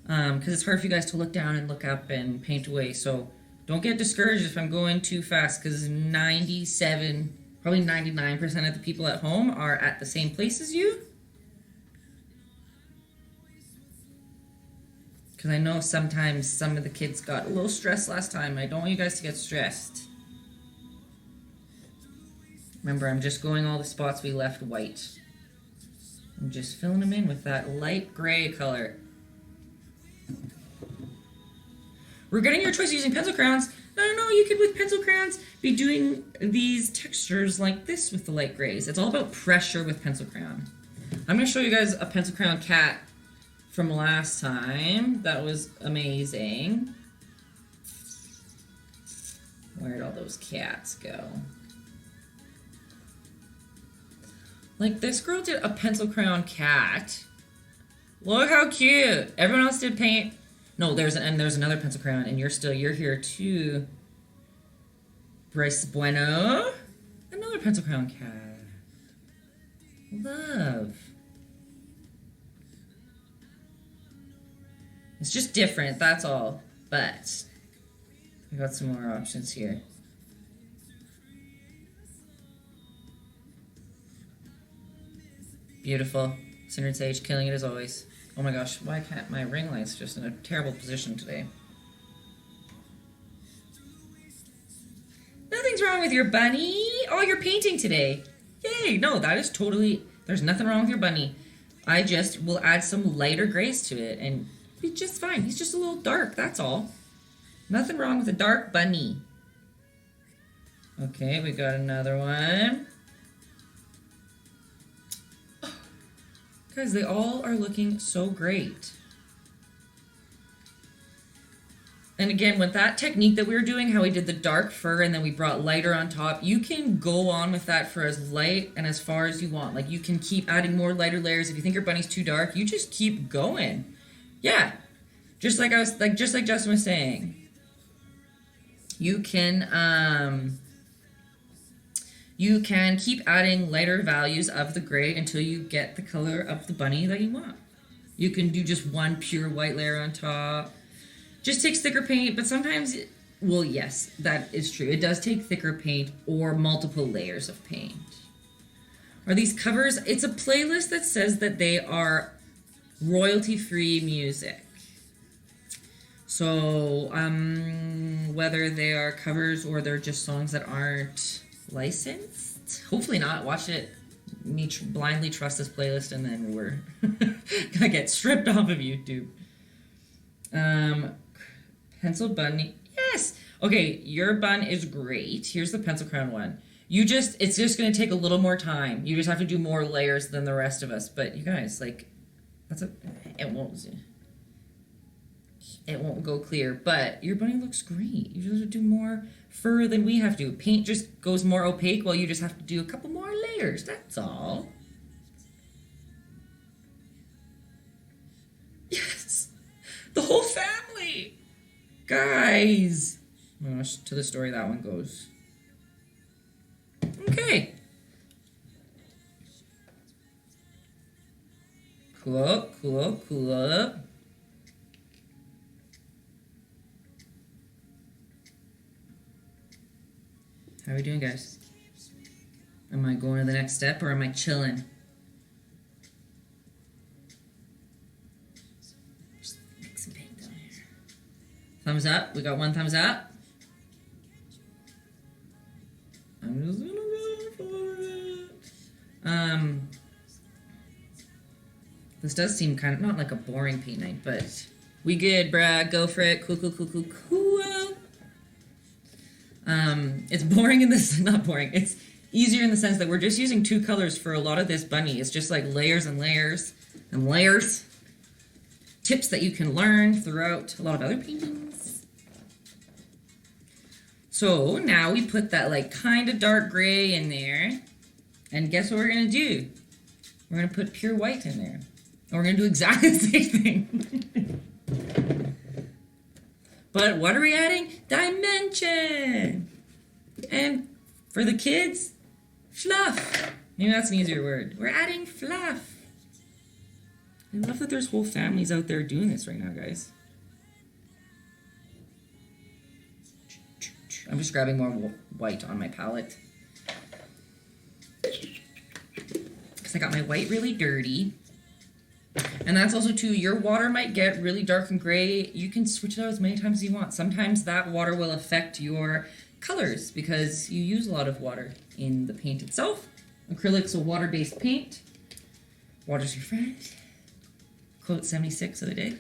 Because it's hard for you guys to look down and look up and paint away. So don't get discouraged if I'm going too fast, because 97, probably 99% of the people at home are at the same place as you. Because I know sometimes some of the kids got a little stressed last time. I don't want you guys to get stressed. Remember, I'm just going all the spots we left white. I'm just filling them in with that light gray color. Regretting your choice using pencil crayons? No, you could, with pencil crayons, be doing these textures like this with the light grays. It's all about pressure with pencil crayon. I'm going to show you guys a pencil crayon cat from last time. That was amazing. Where'd all those cats go? Like, this girl did a pencil crayon cat. Look how cute. Everyone else did paint. No, there's another pencil crayon, and you're here too. Bryce Bueno. And a pencil crown cat. Love. It's just different, that's all. But we got some more options here. Beautiful. Centered Sage, killing it as always. Oh my gosh, why can't my ring light's just in a terrible position today? Nothing's wrong with your bunny. Oh, you're painting today. Yay. No, that is totally, there's nothing wrong with your bunny. I just will add some lighter grays to it and be just fine. He's just a little dark, that's all. Nothing wrong with a dark bunny. Okay, we got another one. Oh, guys, they all are looking so great. And again, with that technique that we were doing, how we did the dark fur and then we brought lighter on top, you can go on with that for as light and as far as you want. Like, you can keep adding more lighter layers. If you think your bunny's too dark, you just keep going. Yeah, just like Justin was saying. You can keep adding lighter values of the gray until you get the color of the bunny that you want. You can do just one pure white layer on top. Just takes thicker paint, but sometimes, well, yes, that is true. It does take thicker paint or multiple layers of paint. Are these covers? It's a playlist that says that they are royalty-free music. So, whether they are covers or they're just songs that aren't licensed, hopefully not. Watch it. Me blindly trust this playlist, and then we're gonna get stripped off of YouTube. Pencil bunny. Yes. Okay, your bun is great. Here's the pencil crown one. It's just going to take a little more time. You just have to do more layers than the rest of us. But you guys, like, it won't go clear. But your bunny looks great. You just have to do more fur than we have to. Paint just goes more opaque while you just have to do a couple more layers. That's all. Yes. The whole family. Guys. Oh gosh, to the story that one goes. Okay. Cool, cool, cool. How are we doing, guys? Am I going to the next step or am I chilling? Just make some paint down here. Thumbs up. We got one thumbs up. I'm just gonna go for it. This does seem kind of not like a boring paint night, but we good, Brad. Go for it. Cool, cool, cool, cool, cool. It's boring in this, not boring. It's easier in the sense that we're just using two colors for a lot of this bunny. It's just like layers and layers and layers. Tips that you can learn throughout a lot of other paintings. So now we put that like kind of dark gray in there. And guess what we're going to do? We're going to put pure white in there. And we're going to do exactly the same thing. But what are we adding? Dimension! And for the kids, fluff. Maybe that's an easier word. We're adding fluff. I love that there's whole families out there doing this right now, guys. I'm just grabbing more white on my palette. Because I got my white really dirty. And that's also too, your water might get really dark and gray. You can switch it out as many times as you want. Sometimes that water will affect your colors because you use a lot of water in the paint itself. Acrylic's a water-based paint. Water's your friend. Quote 76 of the day.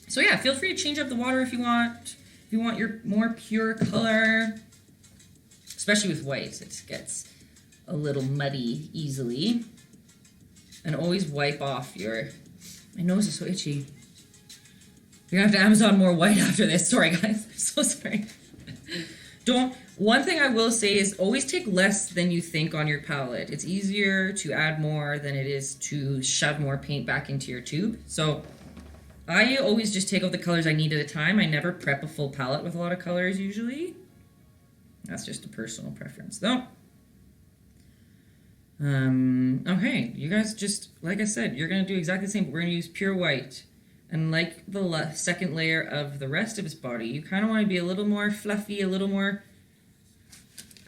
So yeah, feel free to change up the water if you want. If you want your more pure color, especially with white, it gets a little muddy easily. And always wipe off your... My nose is so itchy. You're gonna have to Amazon more white after this. Sorry, guys. I'm so sorry. One thing I will say is always take less than you think on your palette. It's easier to add more than it is to shove more paint back into your tube. So I always just take out the colors I need at a time. I never prep a full palette with a lot of colors usually. That's just a personal preference, though. Okay, you guys just, like I said, you're going to do exactly the same, but we're going to use pure white. And like the second layer of the rest of his body, you kind of want to be a little more fluffy, a little more,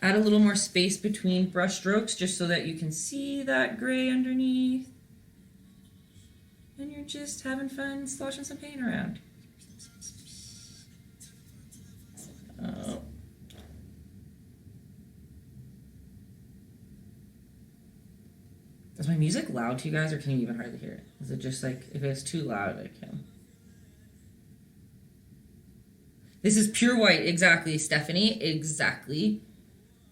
add a little more space between brush strokes just so that you can see that gray underneath. And you're just having fun sloshing some paint around. Oh. Is my music loud to you guys, or can you even hardly hear it? Is it just like, if it's too loud, I can. This is pure white, exactly, Stephanie, exactly.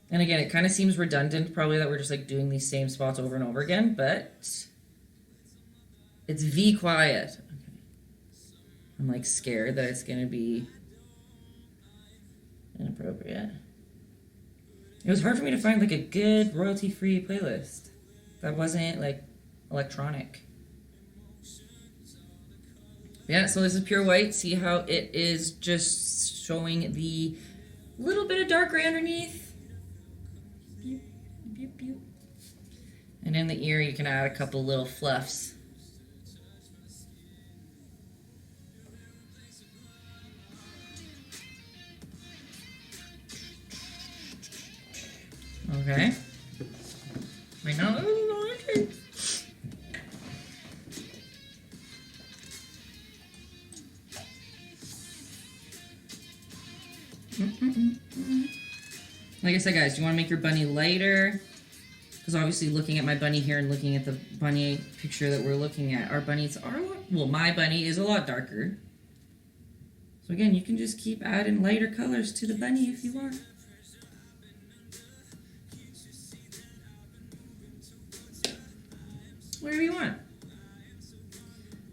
And again, it kind of seems redundant, probably, that we're just like doing these same spots over and over again, but it's V quiet. Okay. I'm like scared that it's gonna be inappropriate. It was hard for me to find like a good royalty-free playlist that wasn't like electronic. Yeah, so this is pure white. See how it is just showing the little bit of dark gray underneath? Beep, beep, beep. And in the ear, you can add a couple little fluffs. Okay. Right now, okay. Like I said, guys, do you want to make your bunny lighter? Because obviously looking at my bunny here and looking at the bunny picture that we're looking at, our bunnies are a lot, well, my bunny is a lot darker. So again, you can just keep adding lighter colors to the bunny if you want. Whatever you want.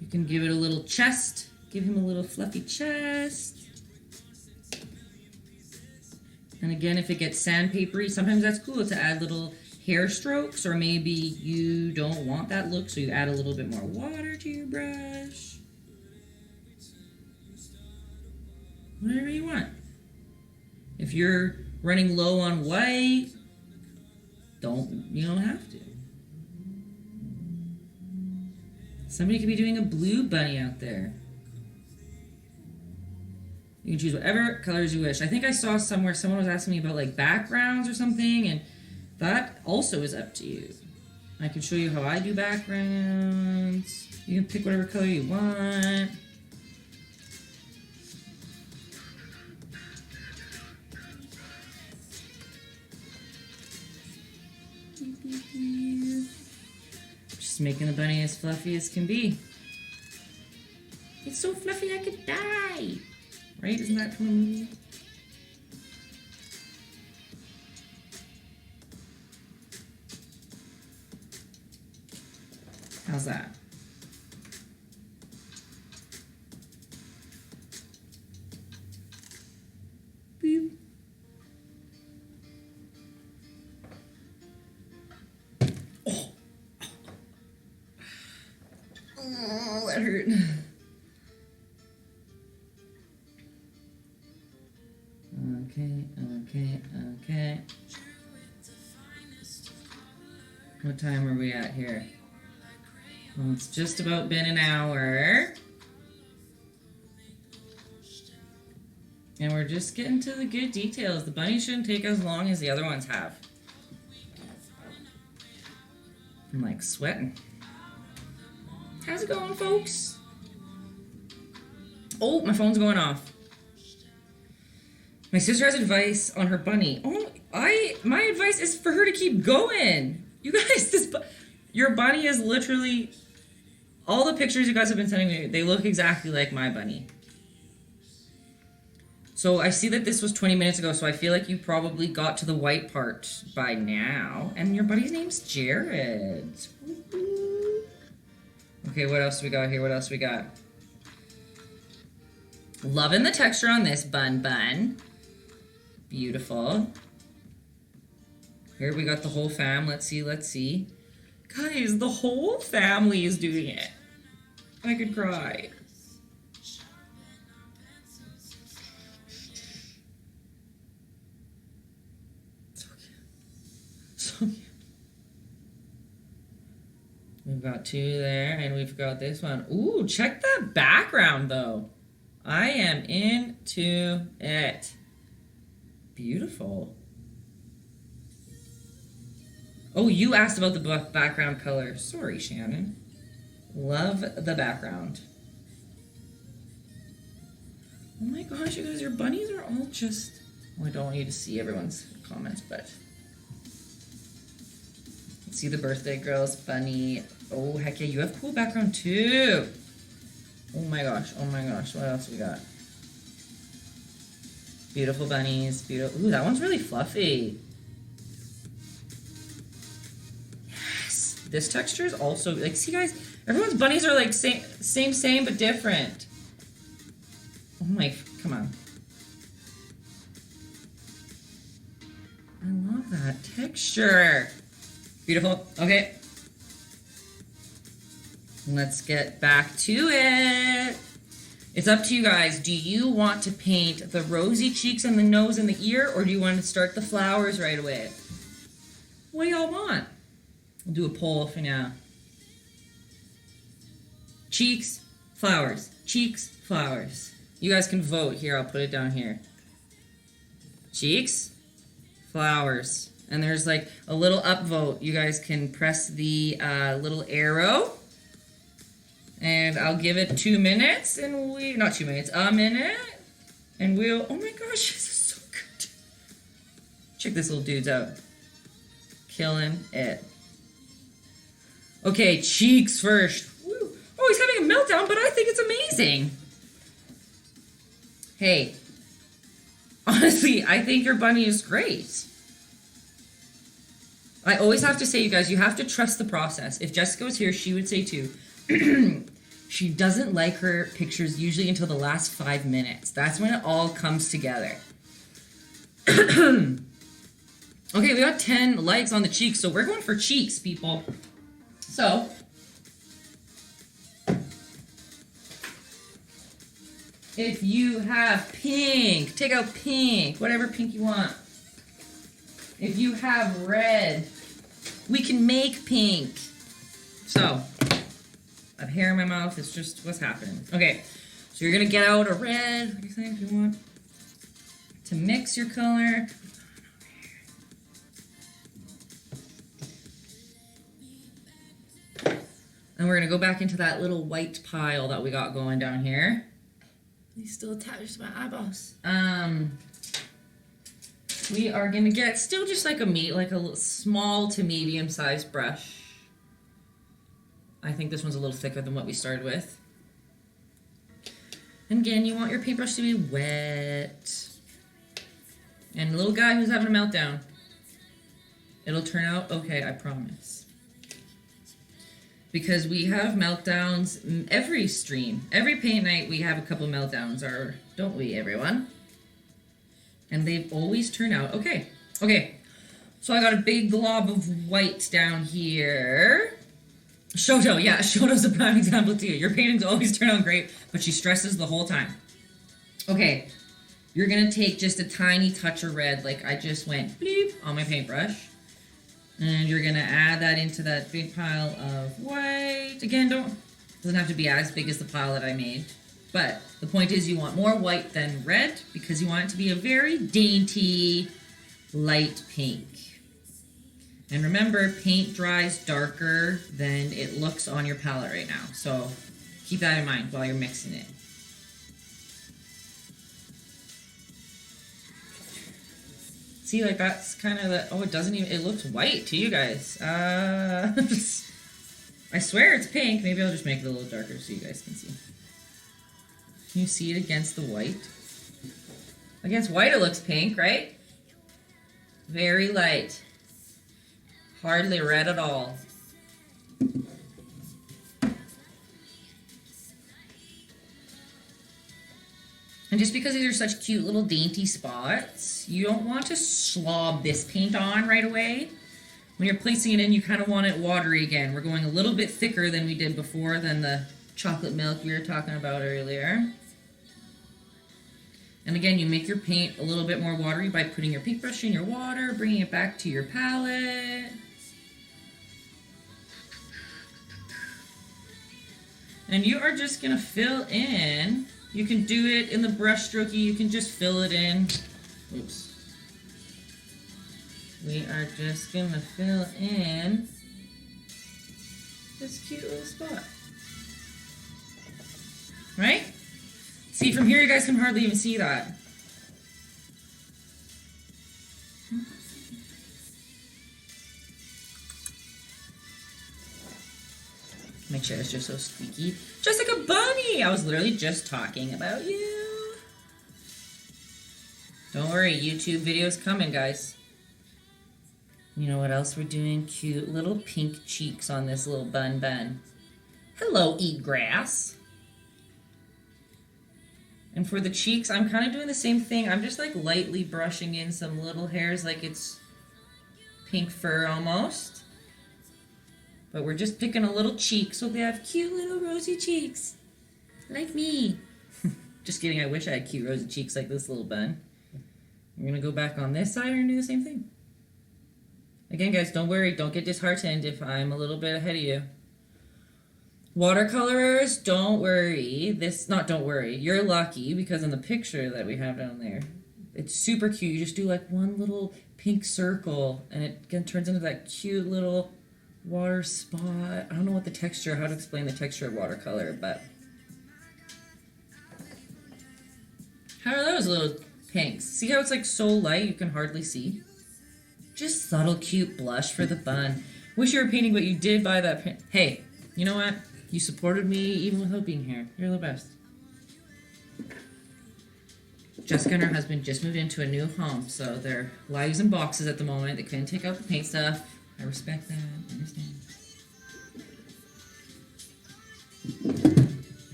You can give it a little chest. Give him a little fluffy chest. And again, if it gets sandpapery, sometimes that's cool to add little hair strokes, or maybe you don't want that look, so you add a little bit more water to your brush. Whatever you want. If you're running low on white, you don't have to. Somebody could be doing a blue bunny out there. You can choose whatever colors you wish. I think I saw somewhere someone was asking me about like backgrounds or something, and that also is up to you. I can show you how I do backgrounds. You can pick whatever color you want. Just making the bunny as fluffy as can be. It's so fluffy I could die. Right? Isn't that from a movie? How's that? Boop. Oh. Oh, that hurt. Okay. What time are we at here? Well, it's just about been an hour. And we're just getting to the good details. The bunny shouldn't take as long as the other ones have. I'm like sweating. How's it going, folks? Oh, my phone's going off. My sister has advice on her bunny. Oh, my advice is for her to keep going. You guys, your bunny is literally, all the pictures you guys have been sending me, they look exactly like my bunny. So I see that this was 20 minutes ago, so I feel like you probably got to the white part by now. And your bunny's name's Jared. Okay, what else we got here? What else we got? Loving the texture on this bun. Beautiful. Here we got the whole fam. Let's see. Guys, the whole family is doing it. I could cry. got two there, and we've got this one. Ooh, check that background, though. I am into it. Beautiful. Oh, you asked about the background color. Sorry, Shannon. Love the background. Oh my gosh, you guys, your bunnies are all just... Oh, I don't want you to see everyone's comments, but... Let's see the birthday girl's bunny. Oh, heck yeah, you have cool background too. Oh my gosh, what else we got? Beautiful bunnies, beautiful. Ooh, that one's really fluffy. Yes, this texture is also, like, see guys, everyone's bunnies are like same, but different. Oh my, come on. I love that texture. Beautiful, okay. Let's get back to it. It's up to you guys. Do you want to paint the rosy cheeks and the nose and the ear, or do you want to start the flowers right away? What do y'all want? We'll do a poll for now. Cheeks, flowers. Cheeks, flowers. You guys can vote here. I'll put it down here. Cheeks, flowers. And there's like a little upvote. You guys can press the little arrow. And I'll give it 2 minutes, and not 2 minutes, a minute, and we'll, oh my gosh, this is so good. Check this little dude's out. Killing it. Okay, cheeks first. Woo. Oh, he's having a meltdown, but I think it's amazing. Hey, honestly, I think your bunny is great. I always have to say, you guys, you have to trust the process. If Jessica was here, she would say too. She doesn't like her pictures usually until the last 5 minutes. That's when it all comes together. Okay, we got 10 likes on the cheeks, so we're going for cheeks, people. So, if you have pink, take out pink, whatever pink you want. If you have red, we can make pink. So, I have hair in my mouth. It's just what's happening. Okay, so you're going to get out a red. What do you think you want? To mix your color. And we're going to go back into that little white pile that we got going down here. He's still attached to my eyeballs. We are going to get still just like a little small to medium sized brush. I think this one's a little thicker than what we started with. And again, you want your paintbrush to be wet. And the little guy who's having a meltdown. It'll turn out okay, I promise. Because we have meltdowns every stream. Every paint night we have a couple meltdowns, or don't we, everyone? And they've always turned out okay. Okay, so I got a big glob of white down here. Shoto, yeah, Shoto's a prime example too. Your paintings always turn out great, but she stresses the whole time. Okay, you're gonna take just a tiny touch of red, like I just went bleep on my paintbrush. And you're gonna add that into that big pile of white. Again, doesn't have to be as big as the pile that I made. But the point is you want more white than red because you want it to be a very dainty, light pink. And remember, paint dries darker than it looks on your palette right now. So keep that in mind while you're mixing it. See, like that's kind of the, oh, it doesn't even, it looks white to you guys. I swear it's pink. Maybe I'll just make it a little darker so you guys can see. Can you see it against the white? Against white it looks pink, right? Very light. Hardly red at all. And just because these are such cute little dainty spots, you don't want to slob this paint on right away. When you're placing it in, you kind of want it watery again. We're going a little bit thicker than we did before, than the chocolate milk we were talking about earlier. And again, you make your paint a little bit more watery by putting your paintbrush in your water, bringing it back to your palette. And you are just gonna fill in. You can do it in the brush strokey, you can just fill it in. Oops. We are just gonna fill in this cute little spot. Right? See, from here you guys can hardly even see that. My chair is just so squeaky. Just like a bunny! I was literally just talking about you. Don't worry, YouTube videos coming, guys. You know what else we're doing? Cute little pink cheeks on this little bun. Hello, eat grass. And for the cheeks, I'm kind of doing the same thing. I'm just like lightly brushing in some little hairs like it's pink fur almost. But we're just picking a little cheek so they have cute little rosy cheeks. Like me. Just kidding, I wish I had cute rosy cheeks like this little bun. We're gonna go back on this side and do the same thing. Again, guys, don't worry. Don't get disheartened if I'm a little bit ahead of you. Watercolors, don't worry. Don't worry. You're lucky because in the picture that we have down there, it's super cute. You just do like one little pink circle and it turns into that cute little water spot. I don't know how to explain the texture of watercolor, but how are those little pinks? See how it's like so light you can hardly see? Just subtle, cute blush for the bun. Wish you were painting, but you did buy that pen. Hey, you know what? You supported me even without being here. You're the best. Jessica and her husband just moved into a new home, so they're lives in boxes at the moment. They couldn't take out the paint stuff. I respect that. I understand.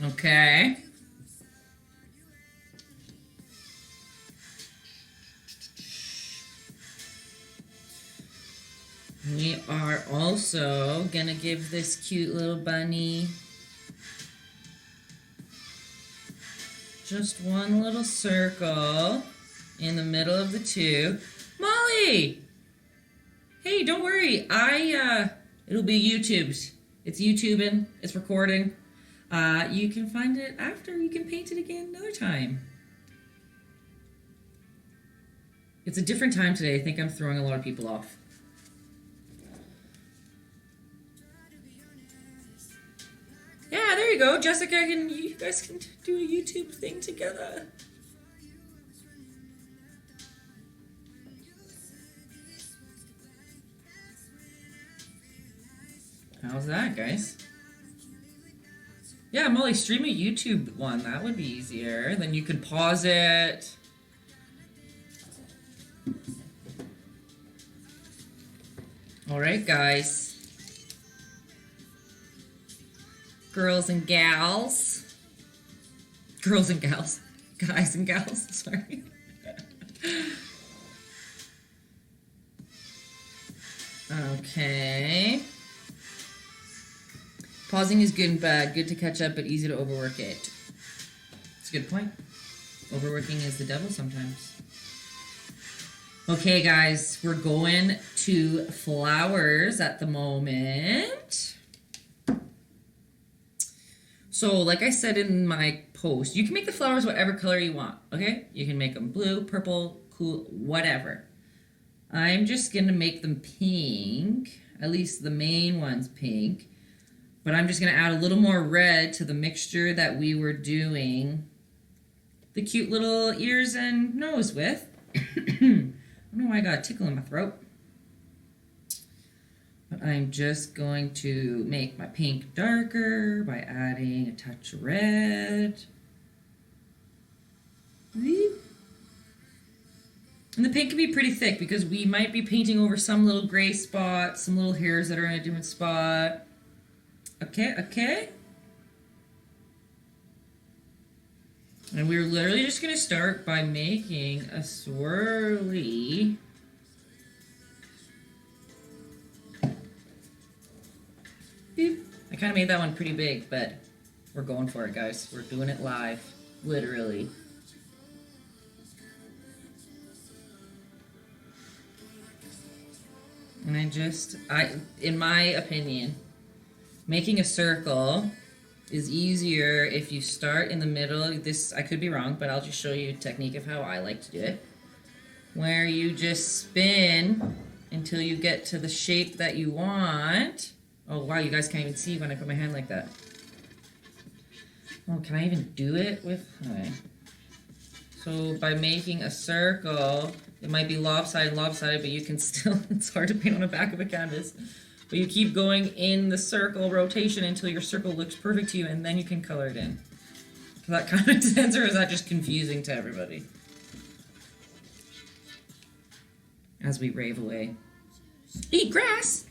Okay. We are also gonna give this cute little bunny just one little circle in the middle of the two. Molly! Hey, don't worry. It'll be YouTube's. It's YouTubing. It's recording. You can find it after. You can paint it again another time. It's a different time today. I think I'm throwing a lot of people off. Yeah, there you go. Jessica, you guys can do a YouTube thing together. How's that, guys? Yeah, Molly, stream a YouTube one. That would be easier. Then you could pause it. All right, guys. Girls and gals. Girls and gals. Guys and gals, sorry. Okay. Pausing is good and bad. Good to catch up, but easy to overwork it. It's a good point. Overworking is the devil sometimes. Okay, guys, we're going to flowers at the moment. So, like I said in my post, you can make the flowers whatever color you want, okay? You can make them blue, purple, cool, whatever. I'm just going to make them pink, at least the main one's pink. But I'm just going to add a little more red to the mixture that we were doing the cute little ears and nose with. I don't know why I got a tickle in my throat. But I'm just going to make my pink darker by adding a touch of red. And the pink can be pretty thick because we might be painting over some little gray spots, some little hairs that are in a different spot. Okay. And we're literally just going to start by making a swirly. Beep. I kind of made that one pretty big, but we're going for it, guys. We're doing it live, literally. And in my opinion, making a circle is easier if you start in the middle. This, I could be wrong, but I'll just show you a technique of how I like to do it. Where you just spin until you get to the shape that you want. Oh wow, you guys can't even see when I put my hand like that. Oh, can I even do it with... Okay. So by making a circle, it might be lopsided, but you can still... It's hard to paint on the back of a canvas. But you keep going in the circle rotation until your circle looks perfect to you, and then you can color it in. Does that kind of make sense, or is that just confusing to everybody? As we rave away. Eat grass!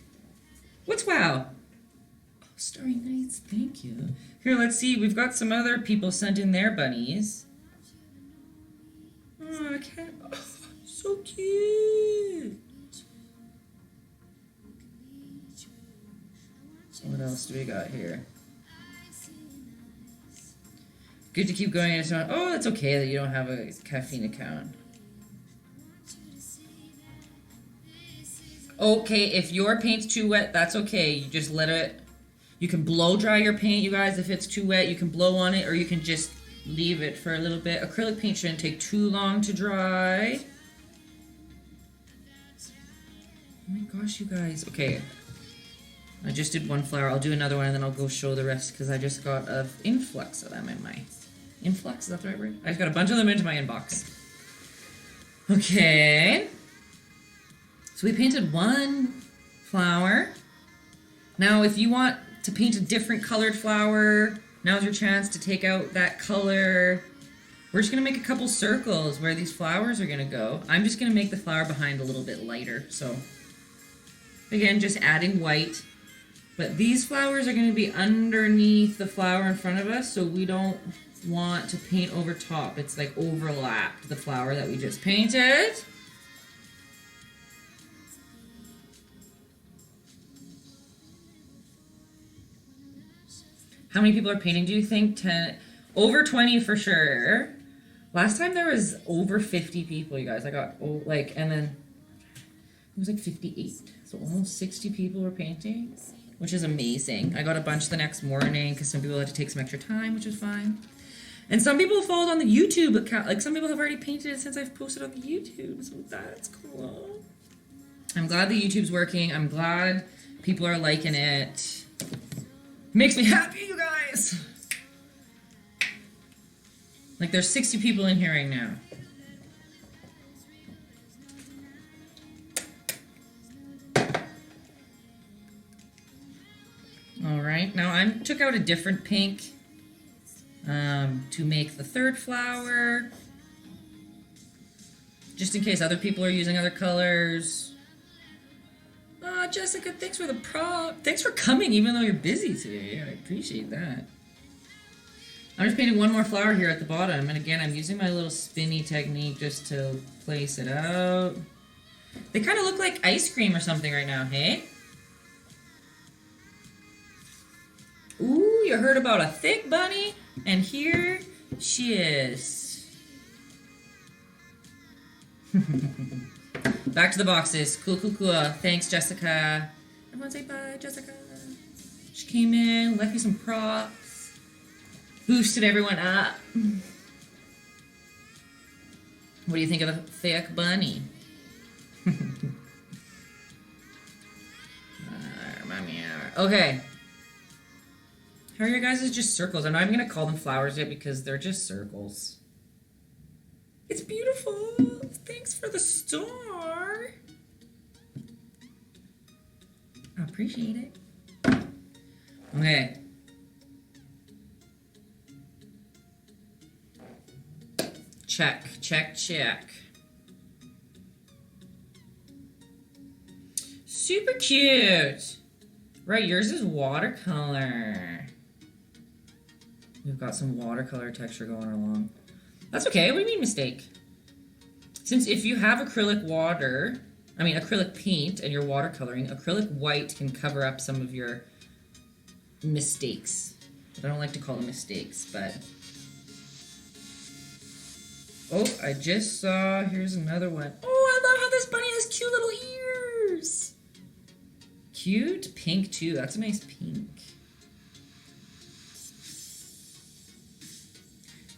What's wow? Oh, Starry Nights, thank you. Here, let's see. We've got some other people sent in their bunnies. Oh, I can't. Oh, so cute. What else do we got here? Good to keep going. Oh, it's okay that you don't have a caffeine account. Okay, if your paint's too wet, that's okay. You just let it... You can blow dry your paint, you guys. If it's too wet, you can blow on it, or you can just leave it for a little bit. Acrylic paint shouldn't take too long to dry. Oh my gosh, you guys. Okay. I just did one flower. I'll do another one, and then I'll go show the rest, because I just got an influx of them in my... Influx? Is that the right word? I just got a bunch of them into my inbox. Okay. So we painted one flower. Now, if you want to paint a different colored flower, now's your chance to take out that color. We're just going to make a couple circles where these flowers are going to go. I'm just going to make the flower behind a little bit lighter. So, again, just adding white. But these flowers are going to be underneath the flower in front of us, so we don't want to paint over top. It's like overlapped the flower that we just painted. How many people are painting, do you think? 10, over 20 for sure. Last time there was over 50 people, you guys. I got, and then it was like 58. So almost 60 people were painting, which is amazing. I got a bunch the next morning because some people had to take some extra time, which was fine. And some people followed on the YouTube account. Like, some people have already painted it since I've posted on the YouTube, so that's cool. I'm glad the YouTube's working. I'm glad people are liking it. Makes me happy, you guys! Like, there's 60 people in here right now. Alright, now I took out a different pink to make the third flower. Just in case other people are using other colors. Oh, Jessica, thanks for the prop. Thanks for coming, even though you're busy today. I appreciate that. I'm just painting one more flower here at the bottom. And again, I'm using my little spinny technique just to place it out. They kind of look like ice cream or something right now, hey? Ooh, you heard about a thick bunny? And here she is. Back to the boxes. Cool, cool, cool. Thanks, Jessica. Everyone say bye, Jessica. She came in, left me some props. Boosted everyone up. What do you think of the thick bunny? Okay. How are your guys' just circles? I'm not even going to call them flowers yet because they're just circles. It's beautiful. Thanks for the star. I appreciate it. Okay. Check, check, check. Super cute. Right, yours is watercolor. We've got some watercolor texture going along. That's okay. What do you mean mistake? Since if you have acrylic acrylic paint and you're watercoloring, acrylic white can cover up some of your mistakes. I don't like to call them mistakes, but... Oh, I just saw... Here's another one. Oh, I love how this bunny has cute little ears. Cute pink, too. That's a nice pink.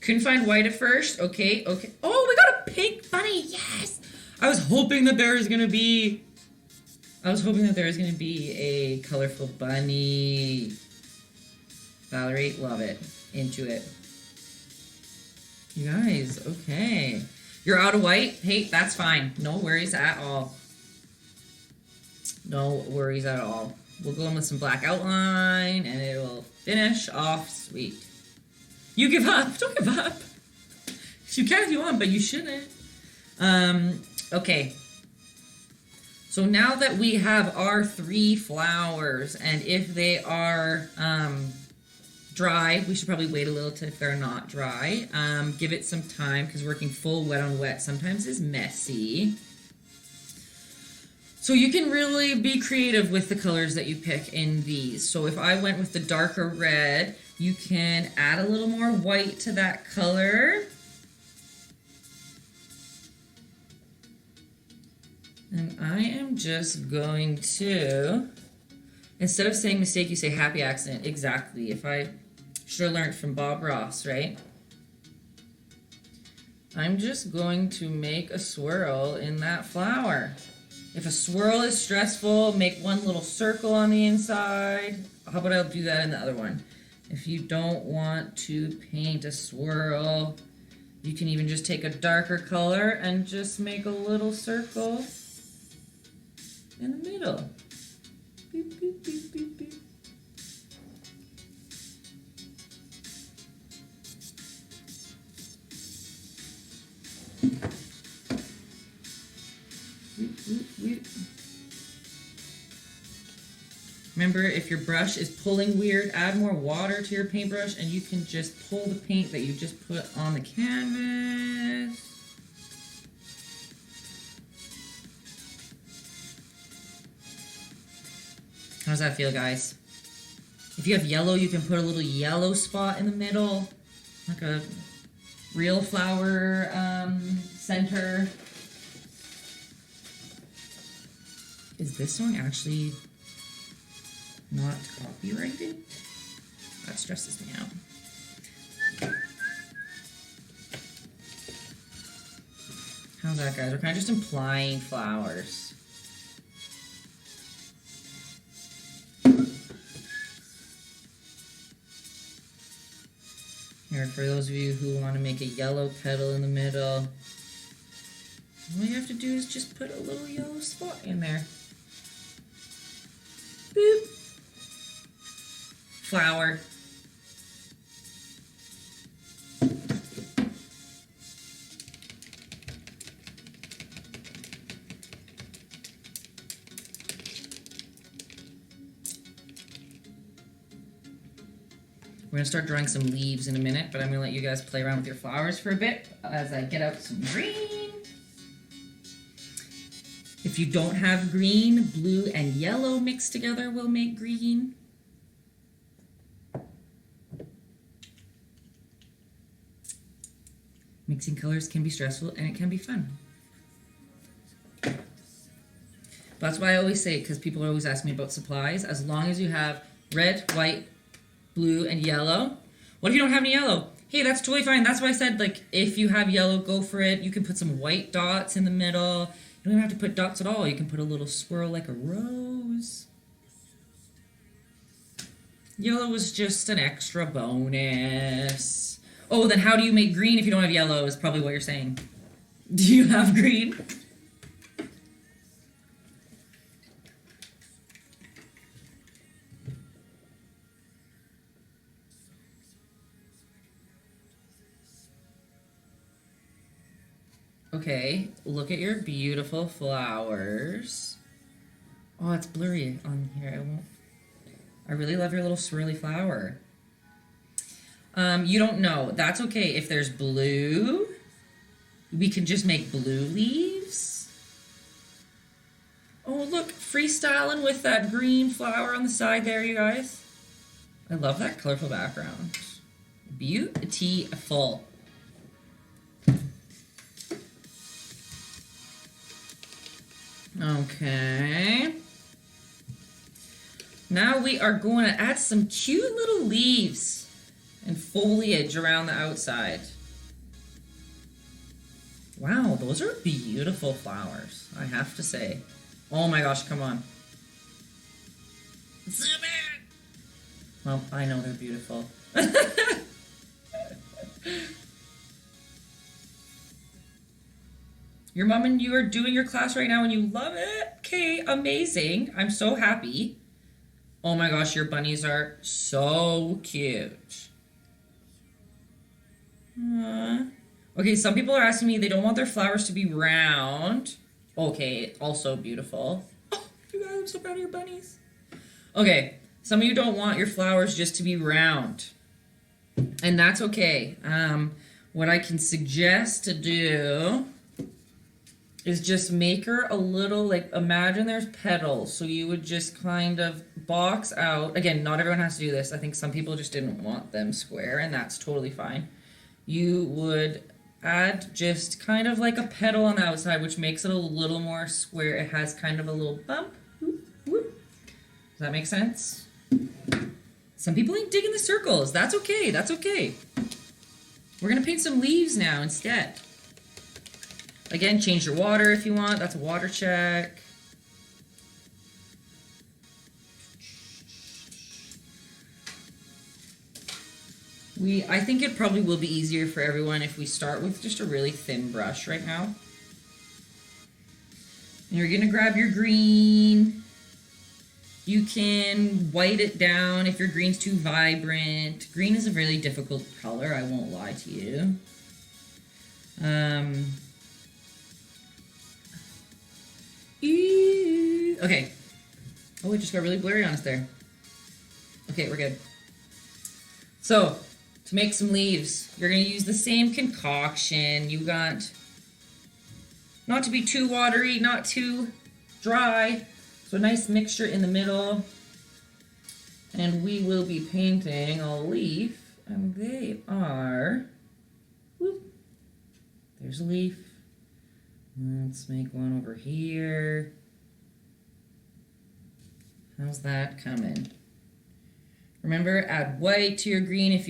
Couldn't find white at first. Okay, okay. Oh, we got a pink bunny. Yes. I was hoping that there was gonna be a colorful bunny. Valerie, love it. Into it. You guys, okay. You're out of white? Hey, that's fine. No worries at all. No worries at all. We'll go in with some black outline and it will finish off sweet. You give up. Don't give up. You can if you want, but you shouldn't. Okay. So now that we have our 3 flowers, and if they are dry, we should probably wait a little if they're not dry. Give it some time, because working full wet on wet sometimes is messy. So you can really be creative with the colors that you pick in these. So if I went with the darker red, you can add a little more white to that color. And I am just going to, instead of saying mistake, you say happy accident. Exactly. If I should have learned from Bob Ross, right? I'm just going to make a swirl in that flower. If a swirl is stressful, make one little circle on the inside. How about I'll do that in the other one? If you don't want to paint a swirl, you can even just take a darker color and just make a little circle in the middle. Beep, beep, beep, beep, beep. Remember, if your brush is pulling weird, add more water to your paintbrush and you can just pull the paint that you just put on the canvas. How does that feel, guys? If you have yellow, you can put a little yellow spot in the middle, like a real flower center. Is this song actually not copyrighted? That stresses me out. How's that, guys? We're kind of just implying flowers. Here, for those of you who want to make a yellow petal in the middle, all you have to do is just put a little yellow spot in there. Boop. Flower. We're going to start drawing some leaves in a minute, but I'm going to let you guys play around with your flowers for a bit as I get out some green. If you don't have green, blue and yellow mixed together will make green. Mixing colors can be stressful and it can be fun. That's why I always say, because people always ask me about supplies, as long as you have red, white, blue, and yellow. What if you don't have any yellow? Hey, that's totally fine. That's why I said, like, if you have yellow, go for it. You can put some white dots in the middle. You don't even have to put dots at all. You can put a little swirl like a rose. Yellow is just an extra bonus. Oh, then how do you make green if you don't have yellow is probably what you're saying. Do you have green? Okay, look at your beautiful flowers. Oh, it's blurry on here. I really love your little swirly flower. You don't know. That's okay. If there's blue, we can just make blue leaves. Oh, look, freestyling with that green flower on the side there, you guys. I love that colorful background. Beautiful. Okay. Now we are going to add some cute little leaves and foliage around the outside. Wow, those are beautiful flowers, I have to say. Oh my gosh, come on. Zoom in! Well, I know they're beautiful. Your mom and you are doing your class right now and you love it? Okay, amazing. I'm so happy. Oh my gosh, your bunnies are so cute. Aww. Okay, some people are asking me they don't want their flowers to be round. Okay, also beautiful. Oh, you guys, I'm so proud of your bunnies. Okay, some of you don't want your flowers just to be round. And that's okay. What I can suggest to do is just make her a little, like, imagine there's petals. So you would just kind of box out. Again, not everyone has to do this. I think some people just didn't want them square, and that's totally fine. You would add just kind of like a petal on the outside, which makes it a little more square. It has kind of a little bump. Whoop, whoop. Does that make sense? Some people ain't digging the circles. That's okay. That's okay. We're going to paint some leaves now instead. Again, change your water if you want. That's a water check. I think it probably will be easier for everyone if we start with just a really thin brush right now. And you're gonna grab your green. You can white it down if your green's too vibrant. Green is a really difficult color, I won't lie to you. Okay. Oh, it just got really blurry on us there. Okay, we're good. So, to make some leaves, you're going to use the same concoction. You got, not to be too watery, not too dry. So a nice mixture in the middle. And we will be painting a leaf. And they are, whoop, there's a leaf. Let's make one over here. How's that coming? Remember, add white to your green if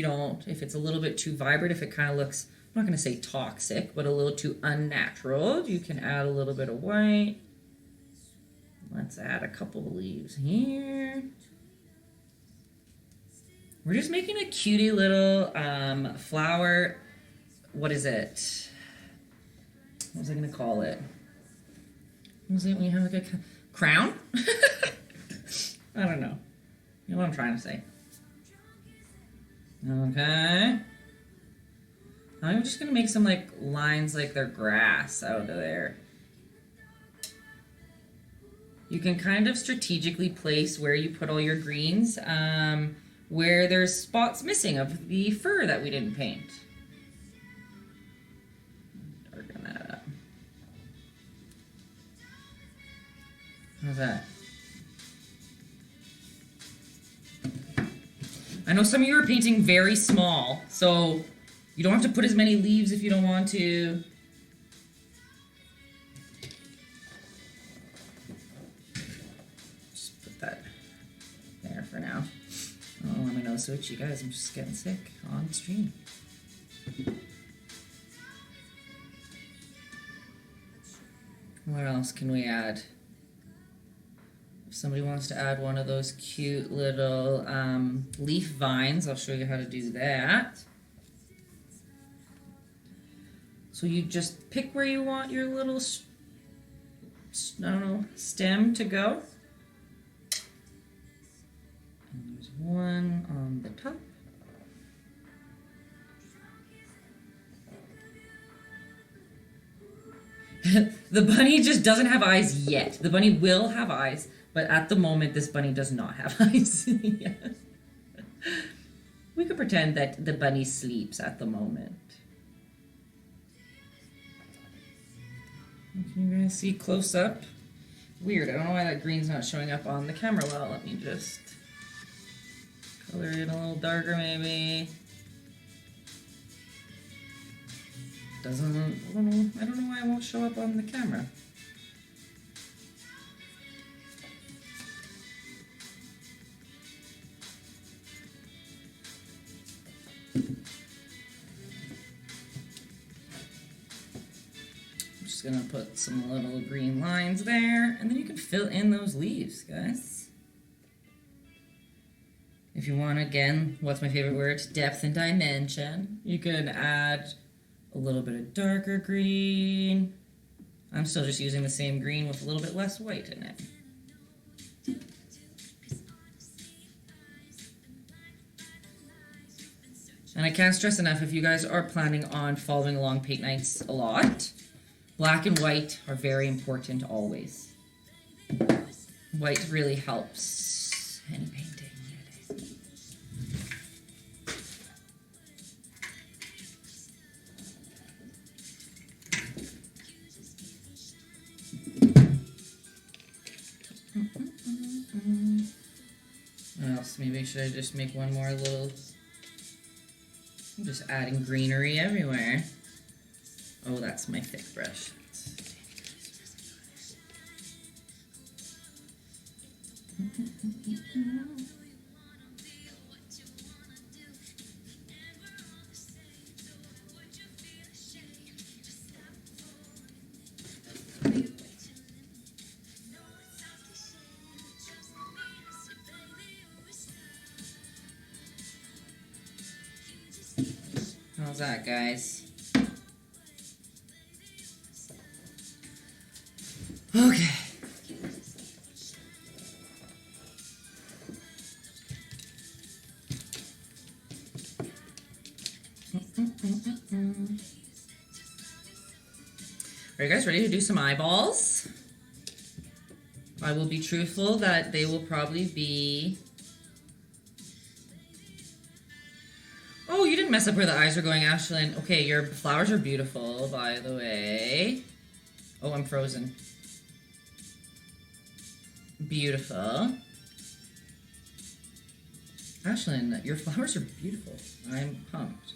it's a little bit too vibrant, if it kind of looks, I'm not going to say toxic, but a little too unnatural, you can add a little bit of white. Let's add a couple of leaves here. We're just making a cutie little flower. What is it? What was I going to call it? What was it when you have like a crown? I don't know. You know what I'm trying to say. Okay. I'm just going to make some like lines like they're grass out of there. You can kind of strategically place where you put all your greens, where there's spots missing of the fur that we didn't paint. Darken that up. How's that? I know some of you are painting very small, so you don't have to put as many leaves if you don't want to. Just put that there for now. Oh, my nose so itchy, guys. I'm just getting sick on stream. What else can we add? If somebody wants to add one of those cute little leaf vines, I'll show you how to do that. So you just pick where you want your little, I don't know, stem to go. And there's one on the top. The bunny just doesn't have eyes yet. The bunny will have eyes. But at the moment, this bunny does not have eyes. Yes. We could pretend that the bunny sleeps at the moment. Can you guys see close up? Weird, I don't know why that green's not showing up on the camera well. Let me just color it a little darker maybe. I don't know why it won't show up on the camera. Just gonna put some little green lines there, and then you can fill in those leaves, guys. If you want, again, what's my favorite word? Depth and dimension. You can add a little bit of darker green. I'm still just using the same green with a little bit less white in it. And I can't stress enough, if you guys are planning on following along paint nights a lot, black and white are very important always. White really helps any painting. What else? Maybe should I just make one more little... I'm just adding greenery everywhere. Oh, that's my thick brush. How's that, guys? Okay. Are you guys ready to do some eyeballs? I will be truthful that they will probably be... Oh, you didn't mess up where the eyes are going, Ashlyn. Okay, your flowers are beautiful, by the way. Oh, I'm frozen. Beautiful. Ashlyn, your flowers are beautiful. I'm pumped.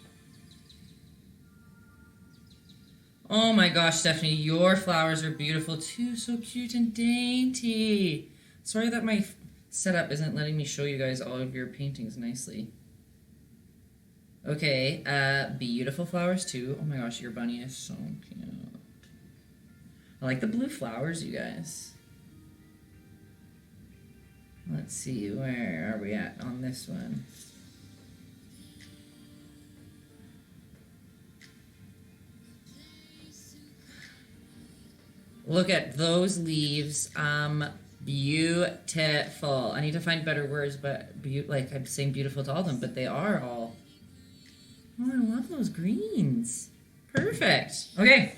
Oh my gosh, Stephanie, your flowers are beautiful too. So cute and dainty. Sorry that my setup isn't letting me show you guys all of your paintings nicely. Okay, beautiful flowers too. Oh my gosh, your bunny is so cute. I like the blue flowers, you guys. Let's see, where are we at on this one? Look at those leaves. Beautiful. I need to find better words, but like I'm saying beautiful to all of them, but they are all. Oh, I love those greens. Perfect. Okay.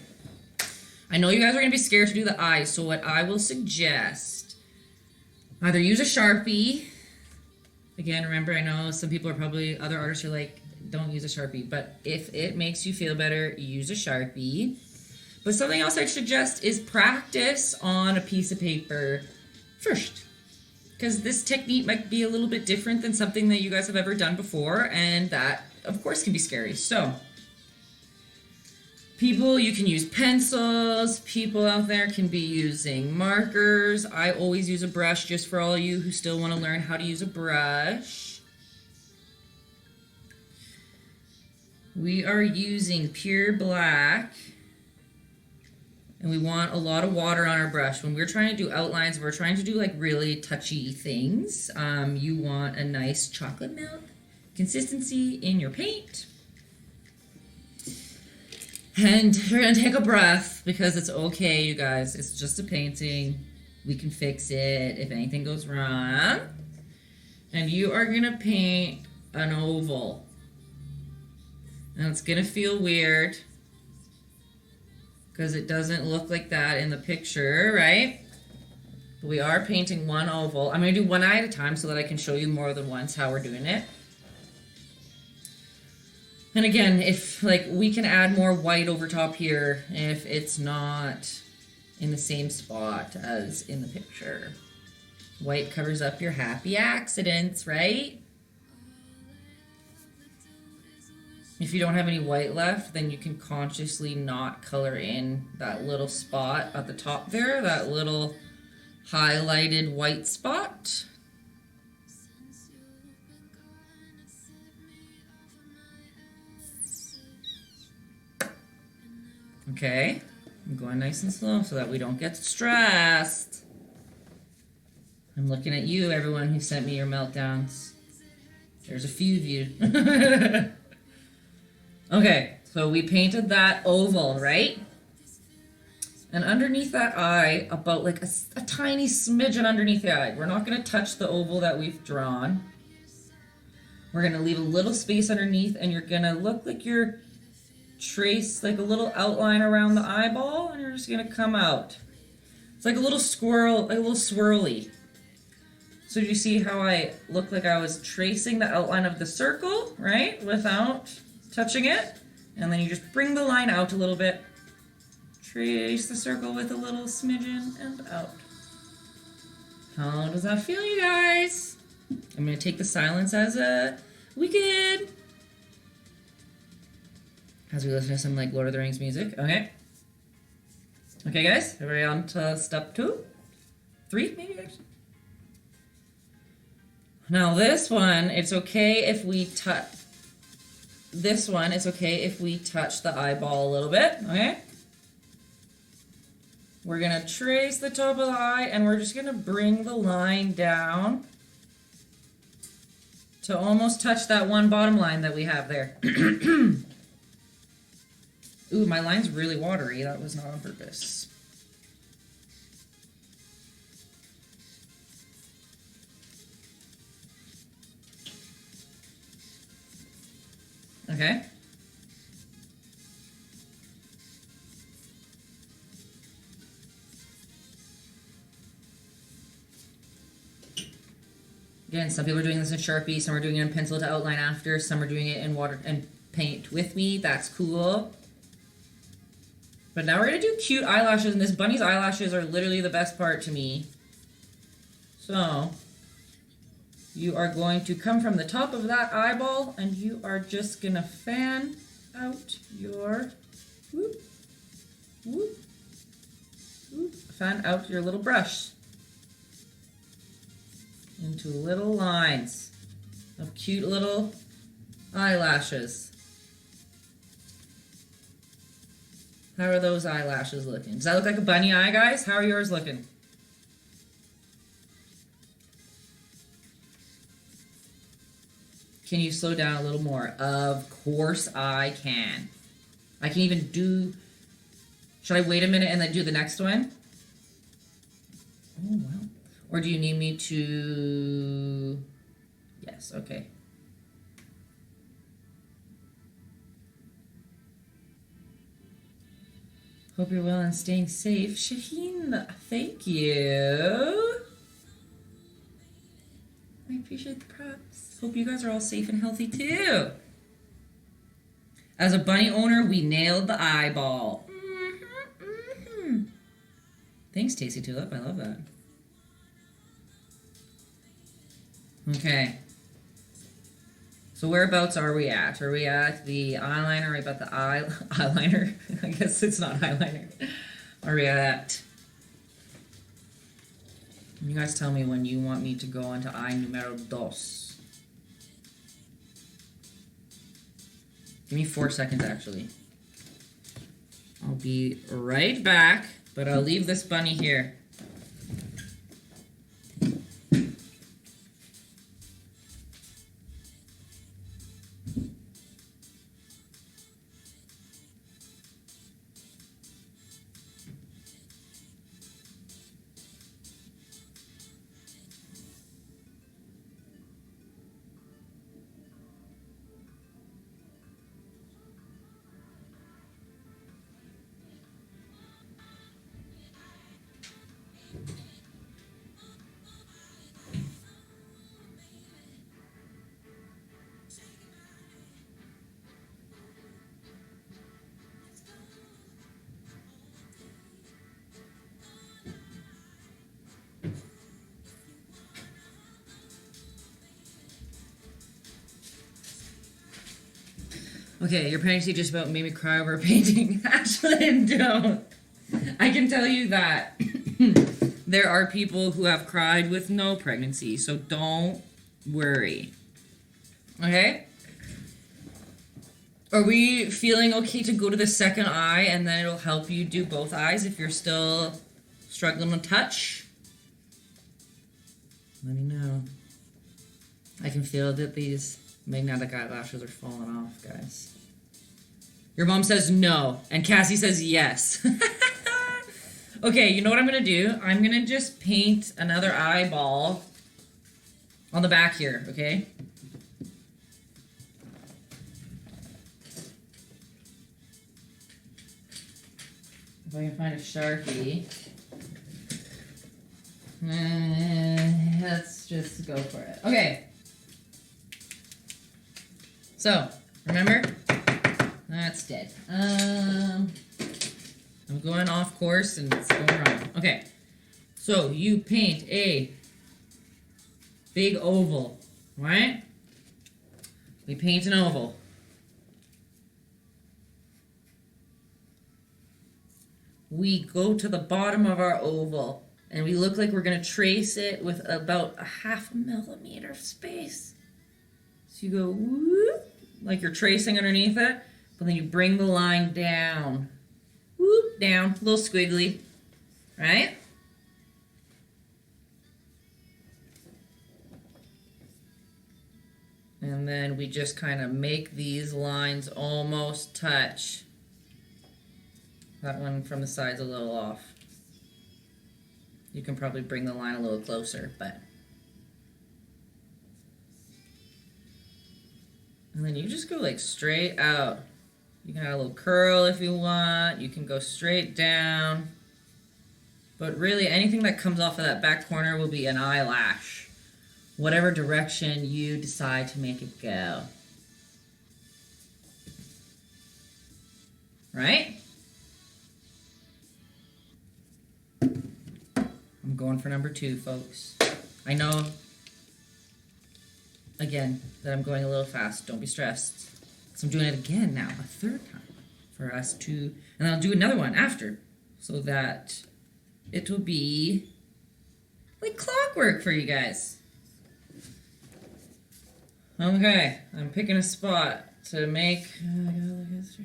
I know you guys are going to be scared to do the eyes, so what I will suggest, either use a Sharpie. Again, remember, I know some people are probably, other artists are like, don't use a Sharpie, but if it makes you feel better, use a Sharpie. But something else I'd suggest is practice on a piece of paper first. Because this technique might be a little bit different than something that you guys have ever done before, and that, of course, can be scary. So, people, you can use pencils. People out there can be using markers. I always use a brush, just for all you who still want to learn how to use a brush. We are using pure black. And we want a lot of water on our brush. When we're trying to do outlines, we're trying to do like really touchy things. You want a nice chocolate milk consistency in your paint. And you're gonna take a breath because it's okay, you guys. It's just a painting. We can fix it if anything goes wrong. And you are gonna paint an oval. And it's gonna feel weird because it doesn't look like that in the picture, right? But we are painting one oval. I'm going to do one eye at a time so that I can show you more than once how we're doing it. And again, if like we can add more white over top here if it's not in the same spot as in the picture. White covers up your happy accidents, right? If you don't have any white left, then you can consciously not color in that little spot at the top there, that little highlighted white spot. Okay. I'm going nice and slow so that we don't get stressed. I'm looking at you, everyone who sent me your meltdowns. There's a few of you. Okay, so we painted that oval, right? And underneath that eye, about like a tiny smidgen underneath the eye. We're not going to touch the oval that we've drawn. We're going to leave a little space underneath, and you're going to look like you're trace like a little outline around the eyeball, and you're just going to come out. It's like a little squirrel, like a little swirly. So do you see how I looked like I was tracing the outline of the circle, right? Without touching it. And then you just bring the line out a little bit. Trace the circle with a little smidgen and out. How does that feel, you guys? I'm going to take the silence as a wicked. As we listen to some like Lord of the Rings music. Okay. Okay, guys. Everybody on to step 2? 3, maybe, actually. Now this one, it's okay if we touch. This one, it's okay if we touch the eyeball a little bit, okay? We're gonna trace the top of the eye, and we're just gonna bring the line down to almost touch that one bottom line that we have there. Ooh, my line's really watery. That was not on purpose. Okay. Again, some people are doing this in Sharpie, some are doing it in pencil to outline after, some are doing it in water and paint with me. That's cool. But now we're gonna do cute eyelashes, and this bunny's eyelashes are literally the best part to me. So you are going to come from the top of that eyeball, and you are just gonna fan out your whoop, whoop, whoop, fan out your little brush into little lines of cute little eyelashes. How are those eyelashes looking? Does that look like a bunny eye, guys? How are yours looking? Can you slow down a little more? Of course I can. I can even do... Should I wait a minute and then do the next one? Oh, wow. Or do you need me to... Yes, okay. Hope you're well and staying safe. Shaheen, thank you. I appreciate the props. Hope you guys are all safe and healthy too. As a bunny owner, we nailed the eyeball. Thanks, Tasty Tulip. I love that. Okay. So whereabouts are we at? Are we at the eyeliner? Are we about the eyeliner? I guess it's not eyeliner. Are we at... You guys tell me when you want me to go on to eye numero dos. Give me 4 seconds, actually. I'll be right back, but I'll leave this bunny here. Okay, your pregnancy just about made me cry over a painting. Ashlyn, don't. I can tell you that there are people who have cried with no pregnancy, so don't worry. Okay? Are we feeling okay to go to the second eye and then it'll help you do both eyes if you're still struggling to touch? Let me know. I can feel that these magnetic eyelashes are falling off, guys. Your mom says no, and Cassie says yes. Okay, you know what I'm gonna do? I'm gonna just paint another eyeball on the back here, okay? If I can find a Sharpie. Let's just go for it. Okay. So, remember? That's dead. I'm going off course and it's going wrong. Okay. So, you paint a big oval, right? We paint an oval. We go to the bottom of our oval and we look like we're going to trace it with about a 0.5 millimeter of space. So you go whoop, like you're tracing underneath it, but then you bring the line down. Whoop, down, a little squiggly, right? And then we just kind of make these lines almost touch. That one from the side's a little off. You can probably bring the line a little closer, but. And then you just go like straight out. You can add a little curl if you want. You can go straight down. But really anything that comes off of that back corner will be an eyelash. Whatever direction you decide to make it go. Right? I'm going for number 2, folks. I know, again, that I'm going a little fast. Don't be stressed. So I'm doing it again now, a 3rd time, for us to, and I'll do another one after, so that it will be like clockwork for you guys. Okay, I'm picking a spot to make, I gotta look at history.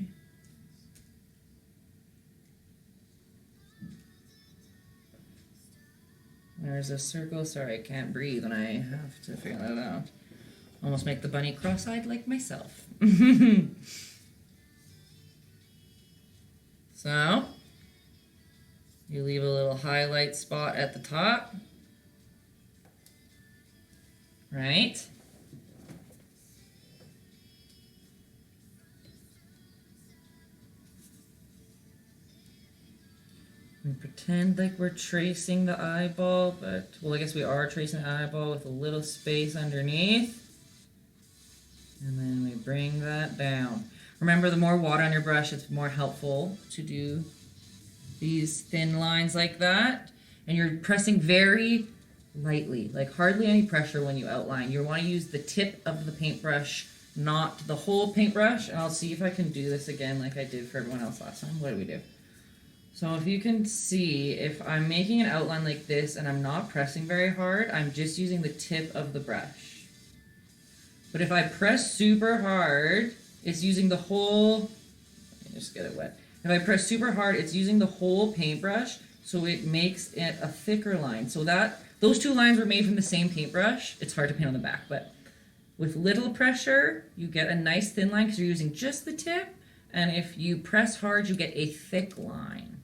There's a circle. Sorry, I can't breathe and I have to figure that out. Almost make the bunny cross-eyed like myself. So, you leave a little highlight spot at the top. Right? We pretend like we're tracing the eyeball, but, well, I guess we are tracing the eyeball with a little space underneath. And then we bring that down. Remember, the more water on your brush, it's more helpful to do these thin lines like that. And you're pressing very lightly, like hardly any pressure when you outline. You want to use the tip of the paintbrush, not the whole paintbrush. And I'll see if I can do this again like I did for everyone else last time. What did we do? So if you can see, if I'm making an outline like this and I'm not pressing very hard, I'm just using the tip of the brush. But if I press super hard, it's using the whole, let me just get it wet. If I press super hard, it's using the whole paintbrush, so it makes it a thicker line. So that, those 2 lines were made from the same paintbrush. It's hard to paint on the back, but with little pressure, you get a nice thin line because you're using just the tip. And if you press hard, you get a thick line.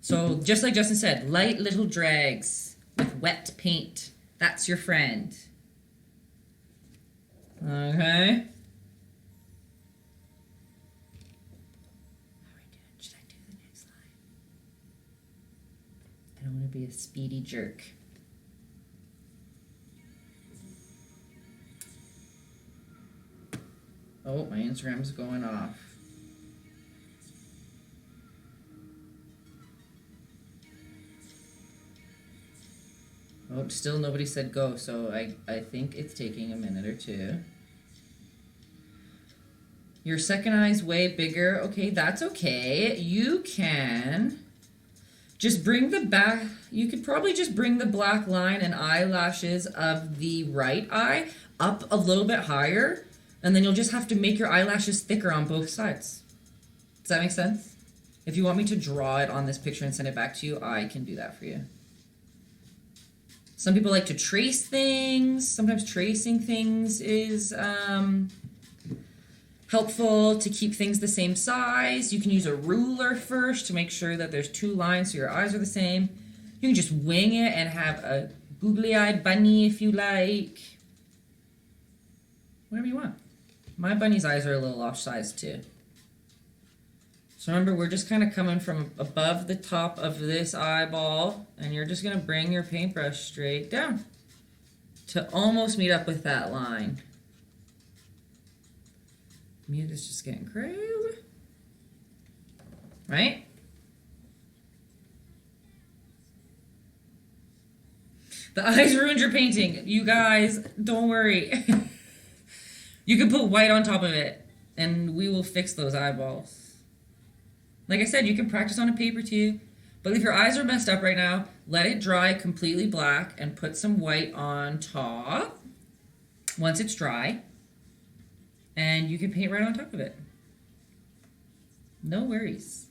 So just like Justin said, light little drags with wet paint. That's your friend. Okay. How are we doing? Should I do the next line? I don't want to be a speedy jerk. Oh, my Instagram's going off. Oh, still nobody said go, so I think it's taking a minute or 2. Your second eye's way bigger. Okay, that's okay. You can just bring the back, you could probably just bring the black line and eyelashes of the right eye up a little bit higher, And then you'll just have to make your eyelashes thicker on both sides. Does that make sense? If you want me to draw it on this picture and send it back to you, I can do that for you. Some people like to trace things. Sometimes tracing things is helpful to keep things the same size. You can use a ruler first to make sure that there's 2 lines so your eyes are the same. You can just wing it and have a googly-eyed bunny if you like. Whatever you want. My bunny's eyes are a little off-size too. So remember, we're just kind of coming from above the top of this eyeball, and you're just going to bring your paintbrush straight down to almost meet up with that line. Music's just getting crazy. Right? The eyes ruined your painting. You guys, don't worry. You can put white on top of it, and we will fix those eyeballs. Like I said, you can practice on a paper too. But if your eyes are messed up right now, let it dry completely black and put some white on top once it's dry. And you can paint right on top of it. No worries.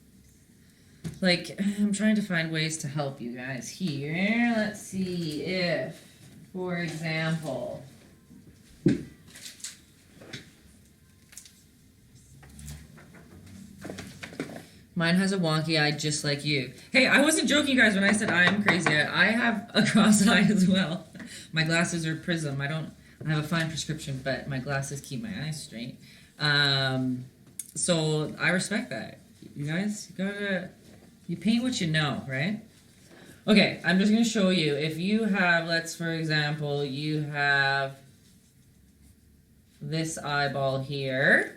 Like, I'm trying to find ways to help you guys here. Let's see if, for example, mine has a wonky eye just like you. Hey, I wasn't joking, guys, when I said I'm crazy. I have a cross eye as well. My glasses are prism. I have a fine prescription, but my glasses keep my eyes straight. So I respect that. You guys, you paint what you know, right? Okay, I'm just going to show you. If you have, for example, you have this eyeball here.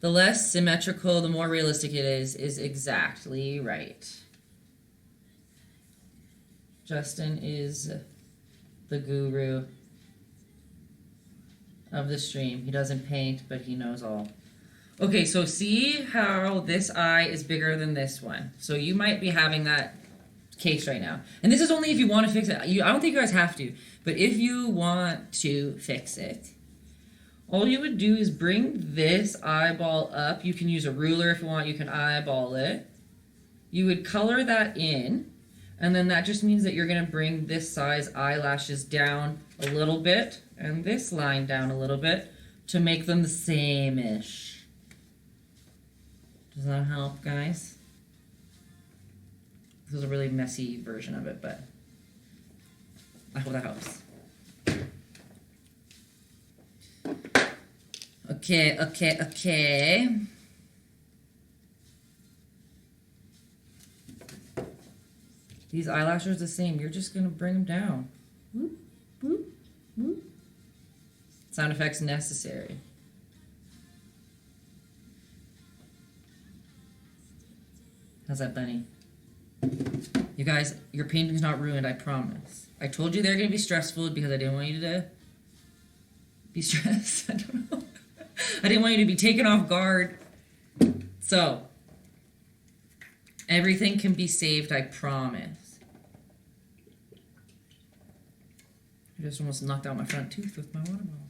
The less symmetrical, the more realistic it is exactly right. Justin is the guru of the stream. He doesn't paint, but he knows all. Okay, so see how this eye is bigger than this one. So you might be having that case right now. And this is only if you want to fix it. I don't think you guys have to, but if you want to fix it, all you would do is bring this eyeball up. You can use a ruler if you want. You can eyeball it. You would color that in, and then that just means that you're going to bring this size eyelashes down a little bit and this line down a little bit to make them the same-ish. Does that help, guys? This is a really messy version of it, but I hope that helps. Okay. These eyelashes are the same. You're just going to bring them down. Whoop, whoop, whoop. Sound effects necessary. How's that, bunny? You guys, your painting's not ruined, I promise. I told you they're going to be stressful because I didn't want you to be stressed. I don't know. I didn't want you to be taken off guard. So, everything can be saved, I promise. I just almost knocked out my front tooth with my water bottle.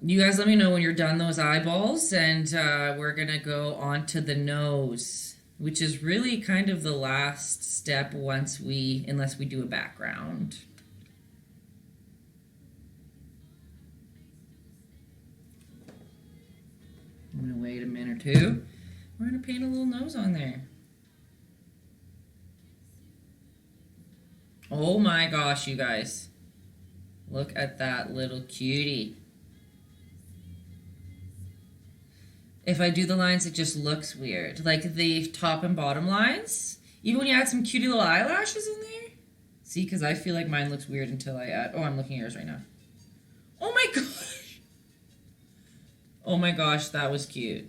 You guys let me know when you're done those eyeballs, and we're going to go on to the nose, which is really kind of the last step unless we do a background. I'm going to wait a minute or two. We're going to paint a little nose on there. Oh my gosh, you guys. Look at that little cutie. If I do the lines, it just looks weird. Like the top and bottom lines. Even when you add some cutie little eyelashes in there. See, because I feel like mine looks weird until I add... Oh, I'm looking at yours right now. Oh my gosh. Oh my gosh, that was cute.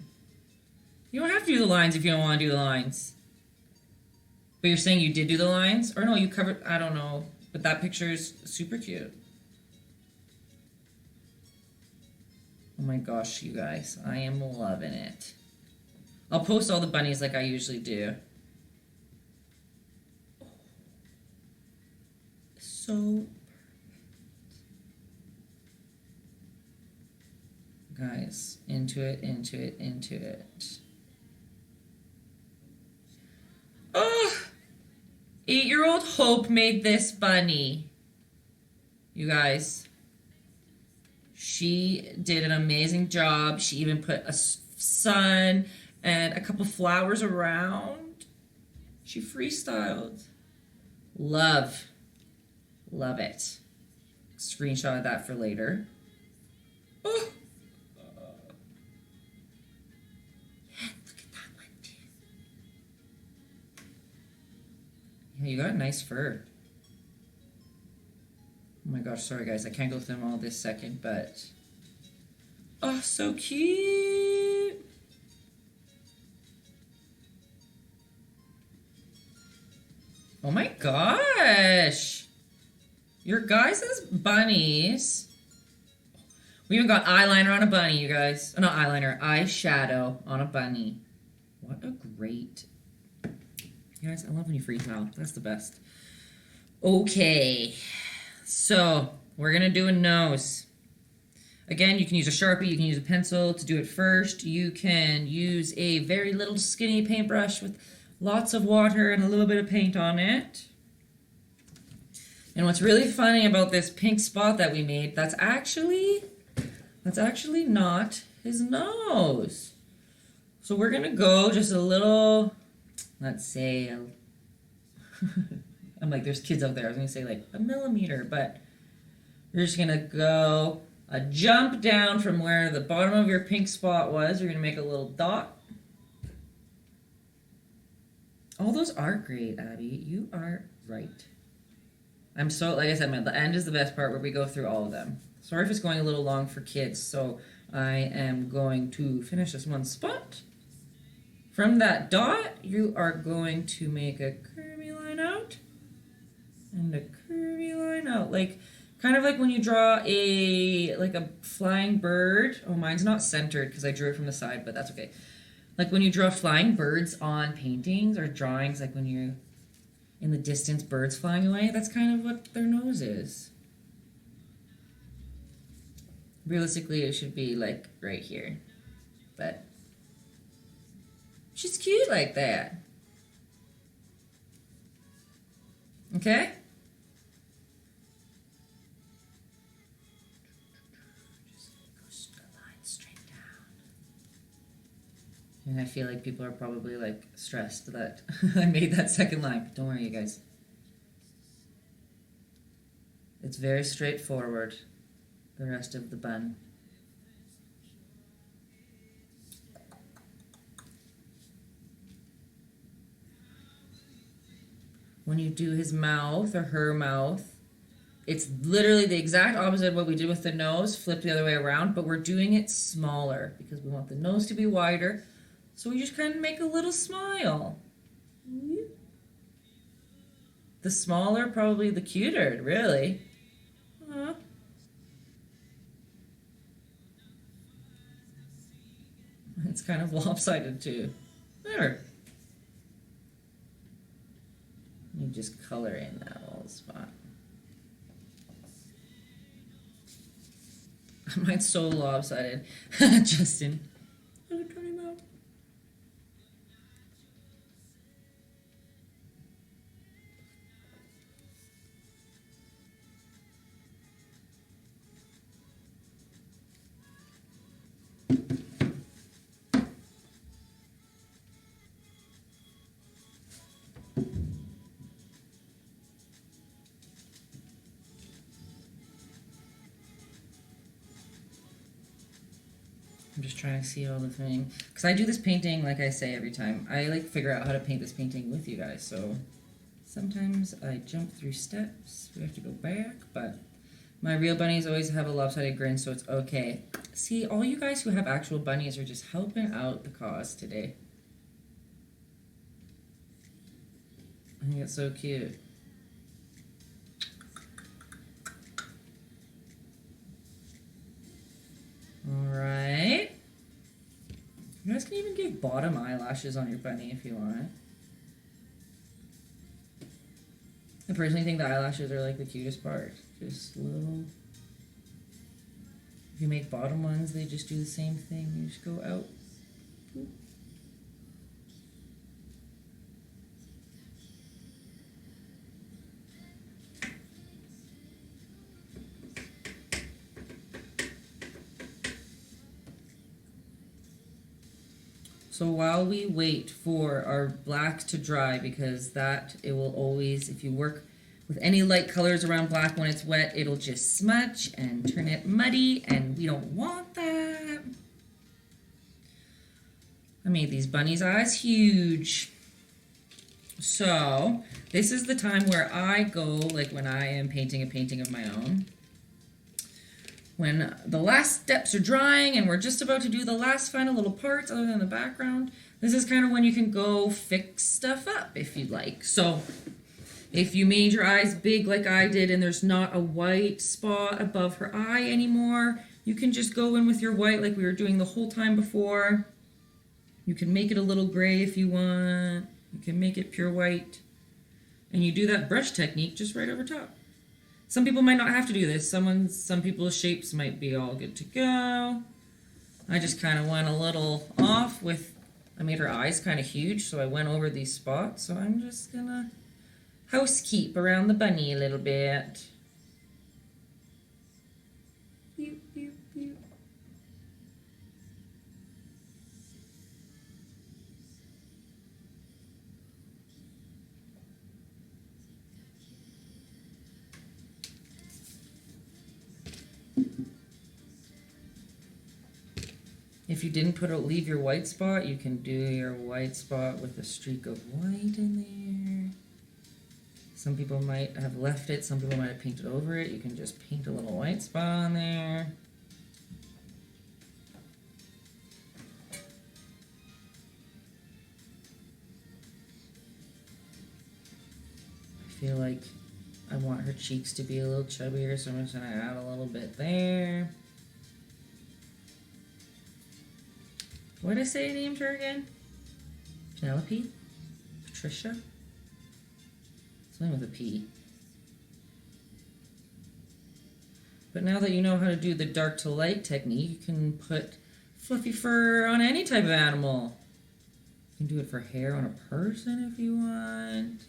You don't have to do the lines if you don't want to do the lines. But you're saying you did do the lines? Or no, you covered... I don't know. But that picture is super cute. Oh my gosh, you guys. I am loving it. I'll post all the bunnies like I usually do. So perfect. into it, into it, into it. Oh! 8-year-old Hope made this bunny. You guys. She did an amazing job. She even put a sun and a couple flowers around. She freestyled. Love. Love it. Screenshot of that for later. Oh! Yeah, look at that one too. Yeah, you got nice fur. Oh my gosh, sorry guys, I can't go through them all this second, but... Oh, so cute! Oh my gosh! Your guys' bunnies... We even got eyeliner on a bunny, you guys. Not eyeliner, eyeshadow on a bunny. What a great... You guys, I love when you freestyle. That's the best. Okay. So, we're going to do a nose. Again, you can use a Sharpie, you can use a pencil to do it first. You can use a very little skinny paintbrush with lots of water and a little bit of paint on it. And what's really funny about this pink spot that we made, that's actually not his nose. So we're going to go just a little, let's say, I'm like, there's kids out there. I was going to say like a millimeter, but you're just going to go a jump down from where the bottom of your pink spot was. You're going to make a little dot. All those are great, Abby. You are right. I'm so, like I said, man, the end is the best part where we go through all of them. Sorry if it's going a little long for kids, so I am going to finish this one spot. From that dot, you are going to make a curvy line out. And a curvy line out, like kind of like when you draw a flying bird. Oh, mine's not centered because I drew it from the side, but that's okay. Like when you draw flying birds on paintings or drawings, like when you're in the distance, birds flying away. That's kind of what their nose is. Realistically, it should be like right here, but she's cute like that. Okay. And I feel like people are probably like stressed that I made that second line. But don't worry, you guys. It's very straightforward, the rest of the bun. When you do his mouth or her mouth, it's literally the exact opposite of what we did with the nose, flipped the other way around, but we're doing it smaller because we want the nose to be wider. So we just kind of make a little smile. The smaller, probably the cuter, really. Aww. It's kind of lopsided too. There. You just color in that little spot. Mine's so lopsided. Justin. I'm just trying to see all the thing. Because I do this painting, like I say every time. I like figure out how to paint this painting with you guys. So sometimes I jump through steps. We have to go back. But my real bunnies always have a lopsided grin, so it's okay. See, all you guys who have actual bunnies are just helping out the cause today. I think it's so cute. Alright. You guys can even give bottom eyelashes on your bunny if you want. I personally think the eyelashes are like the cutest part. Just little If you make bottom ones, they just do the same thing. You just go out. Boop. So while we wait for our black to dry, because that, it will always, if you work with any light colors around black when it's wet, it'll just smudge and turn it muddy, and we don't want that. I made these bunny's eyes huge. So this is the time where I go, like when I am painting a painting of my own. When the last steps are drying and we're just about to do the last final little parts other than the background, this is kind of when you can go fix stuff up if you'd like. So if you made your eyes big like I did and there's not a white spot above her eye anymore, you can just go in with your white like we were doing the whole time before. You can make it a little gray if you want. You can make it pure white. And you do that brush technique just right over top. Some people might not have to do this. Some people's shapes might be all good to go. I just kind of went a little off with, I made her eyes kind of huge, so I went over these spots. So I'm just gonna housekeep around the bunny a little bit. Beep, beep, beep. If you didn't leave your white spot, you can do your white spot with a streak of white in there. Some people might have left it, some people might have painted over it. You can just paint a little white spot on there. I feel like I want her cheeks to be a little chubbier, so I'm just gonna add a little bit there. What did I say I named her again? Penelope? Patricia? Something with a P. But now that you know how to do the dark to light technique, you can put fluffy fur on any type of animal. You can do it for hair on a person if you want.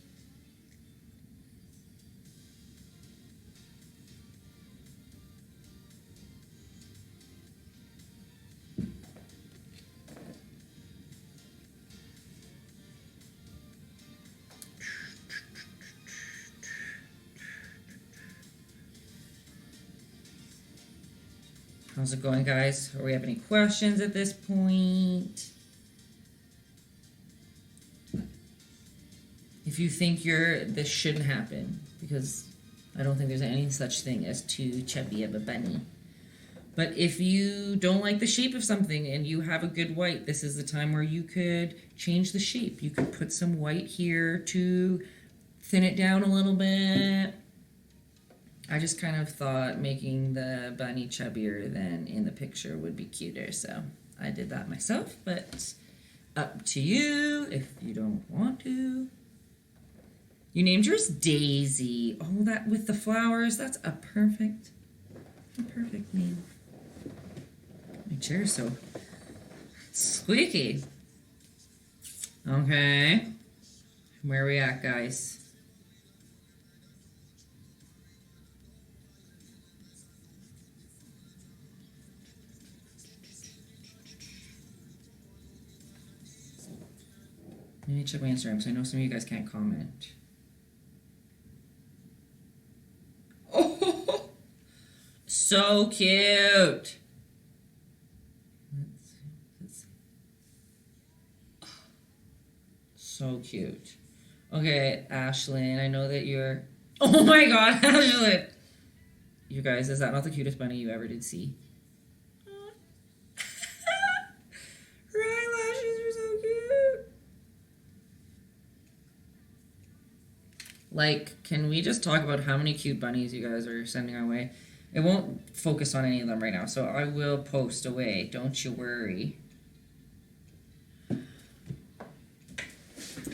How's it going, guys? Do we have any questions at this point? If you think this shouldn't happen, because I don't think there's any such thing as too chubby of a bunny. But if you don't like the shape of something and you have a good white, this is the time where you could change the shape. You could put some white here to thin it down a little bit. I just kind of thought making the bunny chubbier than in the picture would be cuter, so I did that myself, but up to you if you don't want to. You named yours Daisy. Oh, that with the flowers, that's a perfect name. My chair's so squeaky. Okay, where are we at, guys? Let me check my Instagram because I know some of you guys can't comment. Oh, so cute. Let's see. So cute. Okay, Ashlyn, I know that you're... Oh my god, Ashlyn! You guys, is that not the cutest bunny you ever did see? Her eyelashes are so cute. Like, can we just talk about how many cute bunnies you guys are sending our way? It won't focus on any of them right now, so I will post away. Don't you worry.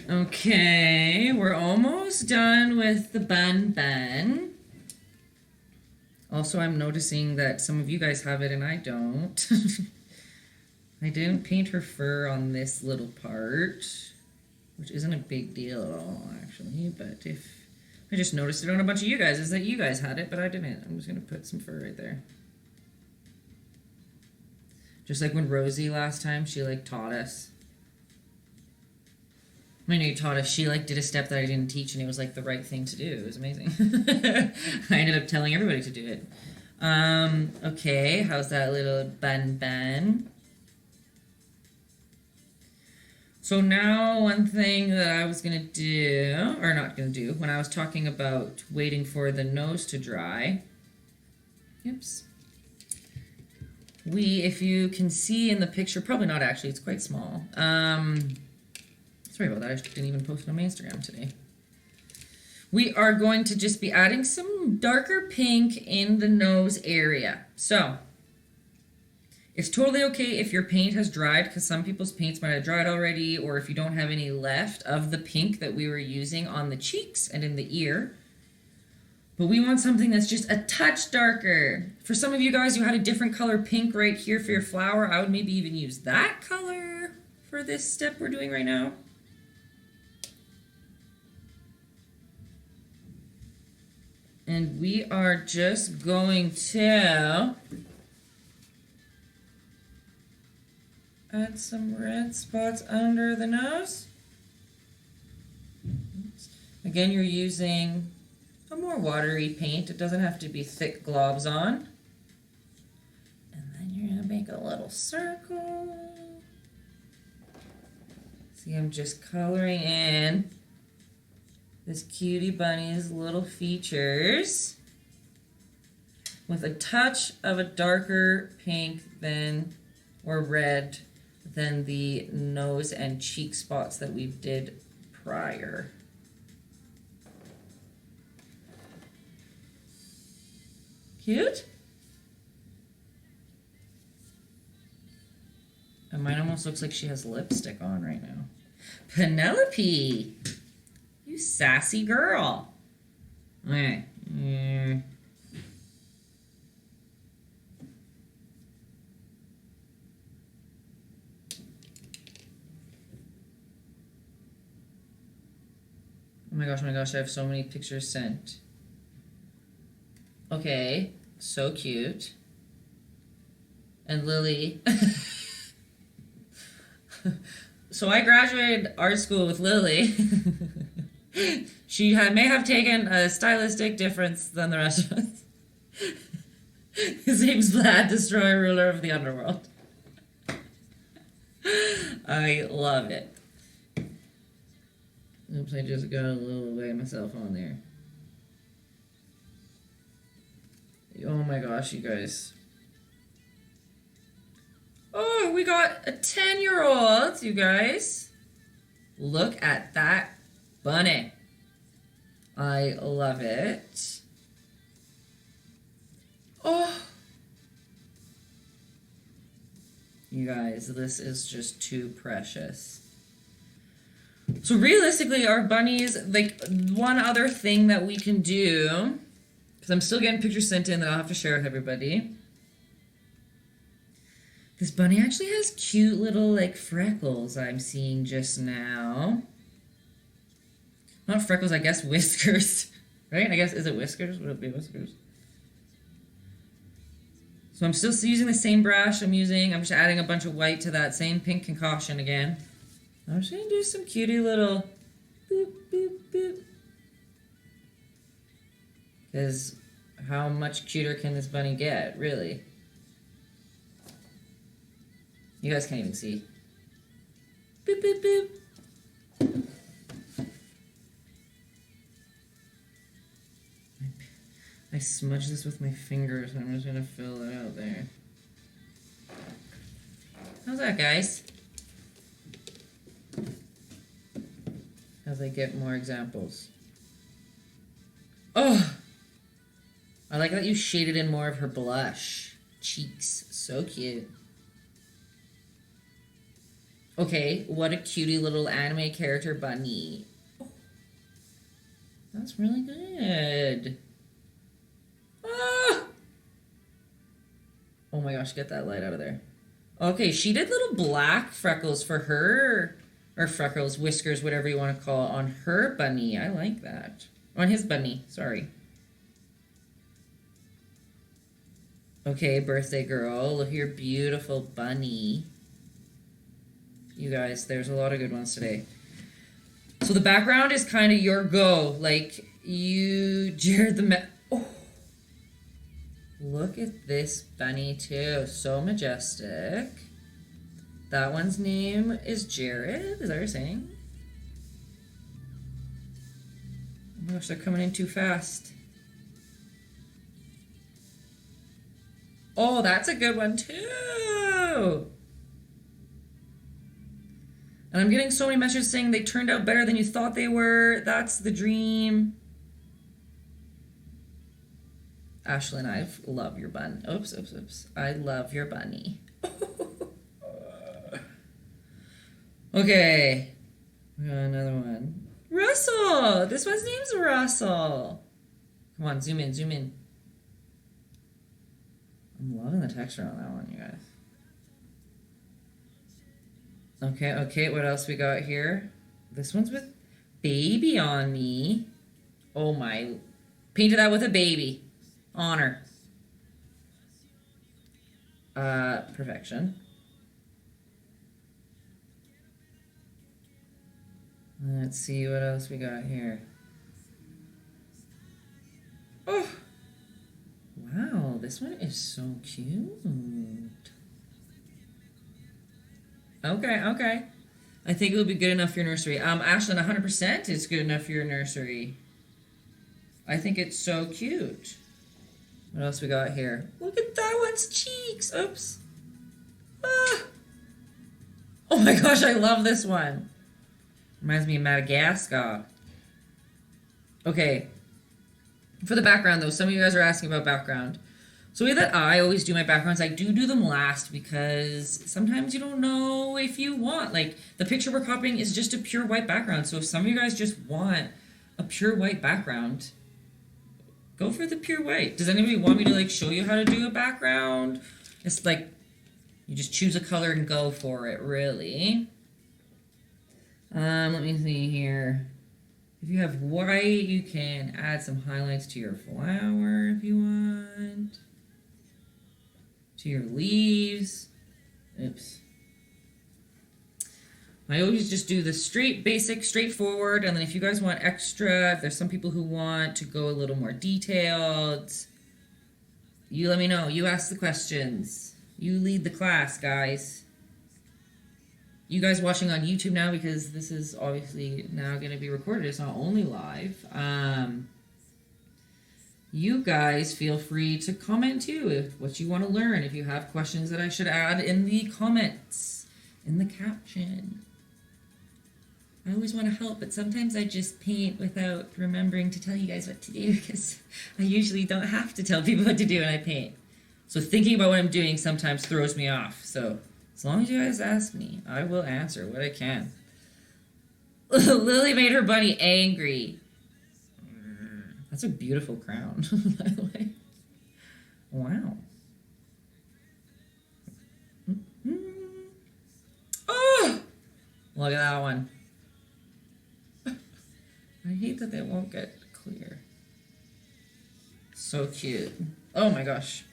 Okay, we're almost done with the bun. Also, I'm noticing that some of you guys have it and I don't. I didn't paint her fur on this little part, which isn't a big deal at all, actually. But if I just noticed it on a bunch of you guys, is that you guys had it, but I didn't. I'm just going to put some fur right there. Just like when Rosie last time, she like taught us. I know you taught us. She like did a step that I didn't teach, and it was like the right thing to do. It was amazing. I ended up telling everybody to do it. Okay, how's that little bun? So now one thing that I was gonna do, or not gonna do, when I was talking about waiting for the nose to dry. Oops. If you can see in the picture, probably not actually, it's quite small. Sorry about that, I didn't even post it on my Instagram today. We are going to just be adding some darker pink in the nose area. So, it's totally okay if your paint has dried, because some people's paints might have dried already, or if you don't have any left of the pink that we were using on the cheeks and in the ear. But we want something that's just a touch darker. For some of you guys who had a different color pink right here for your flower, I would maybe even use that color for this step we're doing right now. And we are just going to add some red spots under the nose. Again, you're using a more watery paint. It doesn't have to be thick globs on. And then you're going to make a little circle. See, I'm just coloring in this cutie bunny's little features with a touch of a darker pink than, or red, than the nose and cheek spots that we did prior. Cute? And mine almost looks like she has lipstick on right now. Penelope! You sassy girl. Okay. Oh my gosh, I have so many pictures sent. Okay, so cute. And Lily. So I graduated art school with Lily. She may have taken a stylistic difference than the rest of us. His name's Vlad, Destroyer, Ruler of the Underworld. I love it. Oops, I just got a little way myself on there. Oh my gosh, you guys. Oh, we got a 10-year-old, you guys. Look at that bunny. I love it. Oh. You guys, this is just too precious. So realistically, our bunnies, like, one other thing that we can do, because I'm still getting pictures sent in that I'll have to share with everybody. This bunny actually has cute little, like, freckles I'm seeing just now. Not freckles, I guess whiskers. Right? I guess, is it whiskers? Would it be whiskers? So I'm still using the same brush I'm just adding a bunch of white to that same pink concoction again. I'm just going to do some cutie little boop, boop, boop. Because how much cuter can this bunny get, really? You guys can't even see. Boop, boop, boop. I smudge this with my fingers, and I'm just going to fill it out there. How's that, guys? As I get more examples. Oh! I like that you shaded in more of her blush. Cheeks. So cute. Okay, what a cutie little anime character bunny. Oh, that's really good. Oh! Oh my gosh, get that light out of there. Okay, she did little black freckles for her, or freckles, whiskers, whatever you want to call it, on her bunny. I like that. On his bunny, sorry. Okay, birthday girl, look at your beautiful bunny. You guys, there's a lot of good ones today. So the background is kind of your go. Like, you, Jared oh. Look at this bunny, too. So majestic. That one's name is Jared. Is that what you're saying? Oh my gosh, they're coming in too fast. Oh, that's a good one, too. And I'm getting so many messages saying they turned out better than you thought they were. That's the dream. Ashlyn, I love your bun. Oops, oops, oops. I love your bunny. Okay. We got another one. Russell! This one's name's Russell. Come on, zoom in, zoom in. I'm loving the texture on that one, you guys. Okay, okay, what else we got here? This one's with baby on me. Oh my. Painted that with a baby. Honor. Perfection. Let's see what else we got here. Oh! Wow, this one is so cute. Okay, okay. I think it would be good enough for your nursery. Ashlyn, 100% is good enough for your nursery. I think it's so cute. What else we got here? Look at that one's cheeks. Oops. Ah. Oh my gosh, I love this one. Reminds me of Madagascar. Okay. For the background, though, some of you guys are asking about background. So the way that I always do my backgrounds, I do them last because sometimes you don't know if you want. Like, the picture we're copying is just a pure white background. So if some of you guys just want a pure white background, go for the pure white. Does anybody want me to, like, show you how to do a background? It's like, you just choose a color and go for it, really. Let me see here. If you have white, you can add some highlights to your flower if you want. To your leaves. Oops. I always just do the straight, basic, straightforward, and then if you guys want extra, if there's some people who want to go a little more detailed, you let me know. You ask the questions. You lead the class, guys. You guys watching on YouTube now, because this is obviously now going to be recorded. It's not only live. You guys feel free to comment too if what you want to learn. If you have questions that I should add in the comments, in the caption. I always want to help, but sometimes I just paint without remembering to tell you guys what to do because I usually don't have to tell people what to do when I paint. So thinking about what I'm doing sometimes throws me off. So as long as you guys ask me, I will answer what I can. Lily made her bunny angry. That's a beautiful crown, by the way. Wow. Oh! Look at that one. I hate that they won't get clear. So cute. Oh my gosh.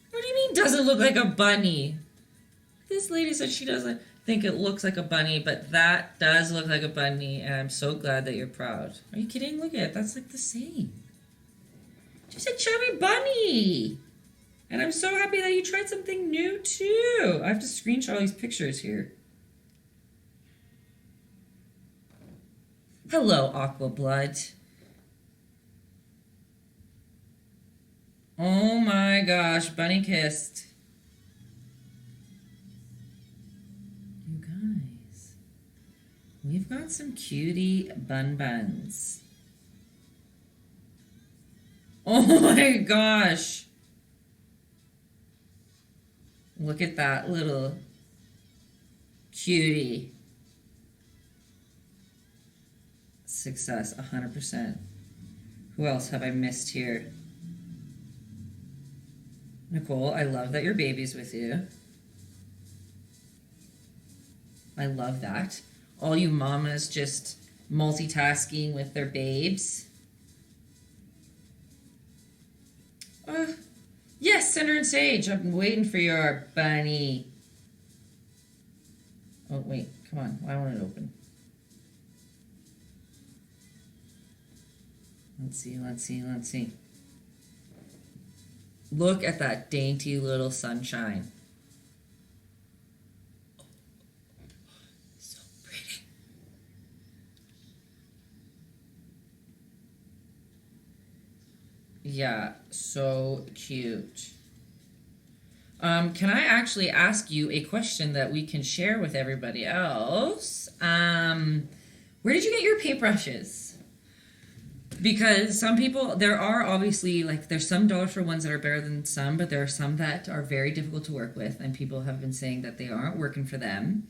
What do you mean doesn't look like a bunny? This lady said she doesn't think it looks like a bunny, but that does look like a bunny, and I'm so glad that you're proud. Are you kidding? Look at it. That's like the same. Just a chubby bunny. And I'm so happy that you tried something new, too. I have to screenshot all these pictures here. Hello, Aqua Blood. Oh my gosh, bunny kissed. You guys, we've got some cutie buns. Oh my gosh. Look at that little cutie. Success, 100%. Who else have I missed here? Nicole, I love that your baby's with you. I love that. All you mamas just multitasking with their babes. Yes, Cinder and Sage. I've been waiting for your bunny. Oh, wait. Come on. Why won't it open? Let's see, let's see, let's see. Look at that dainty little sunshine. So pretty. Yeah, so cute. Can I actually ask you a question that we can share with everybody else? Where did you get your paintbrushes? Because some people, there are obviously, like, there's some dollar store ones that are better than some, but there are some that are very difficult to work with, and people have been saying that they aren't working for them.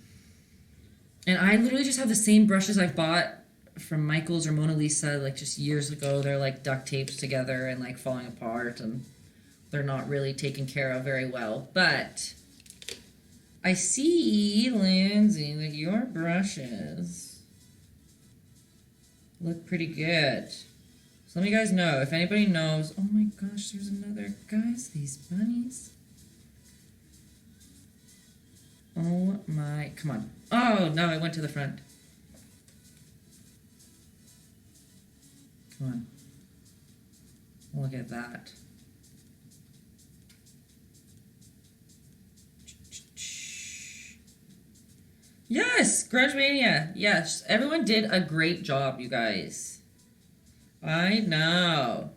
And I literally just have the same brushes I've bought from Michaels or Mona Lisa, like, just years ago. They're, like, duct taped together and, like, falling apart, and they're not really taken care of very well. But I see, Lindsay, that your brushes look pretty good. So let me guys know if anybody knows. Oh my gosh, there's another. Guys, these bunnies. Oh my, come on. Oh no, I went to the front. Come on. Look at that. Yes, Grudge Mania. Yes, everyone did a great job, you guys. I know.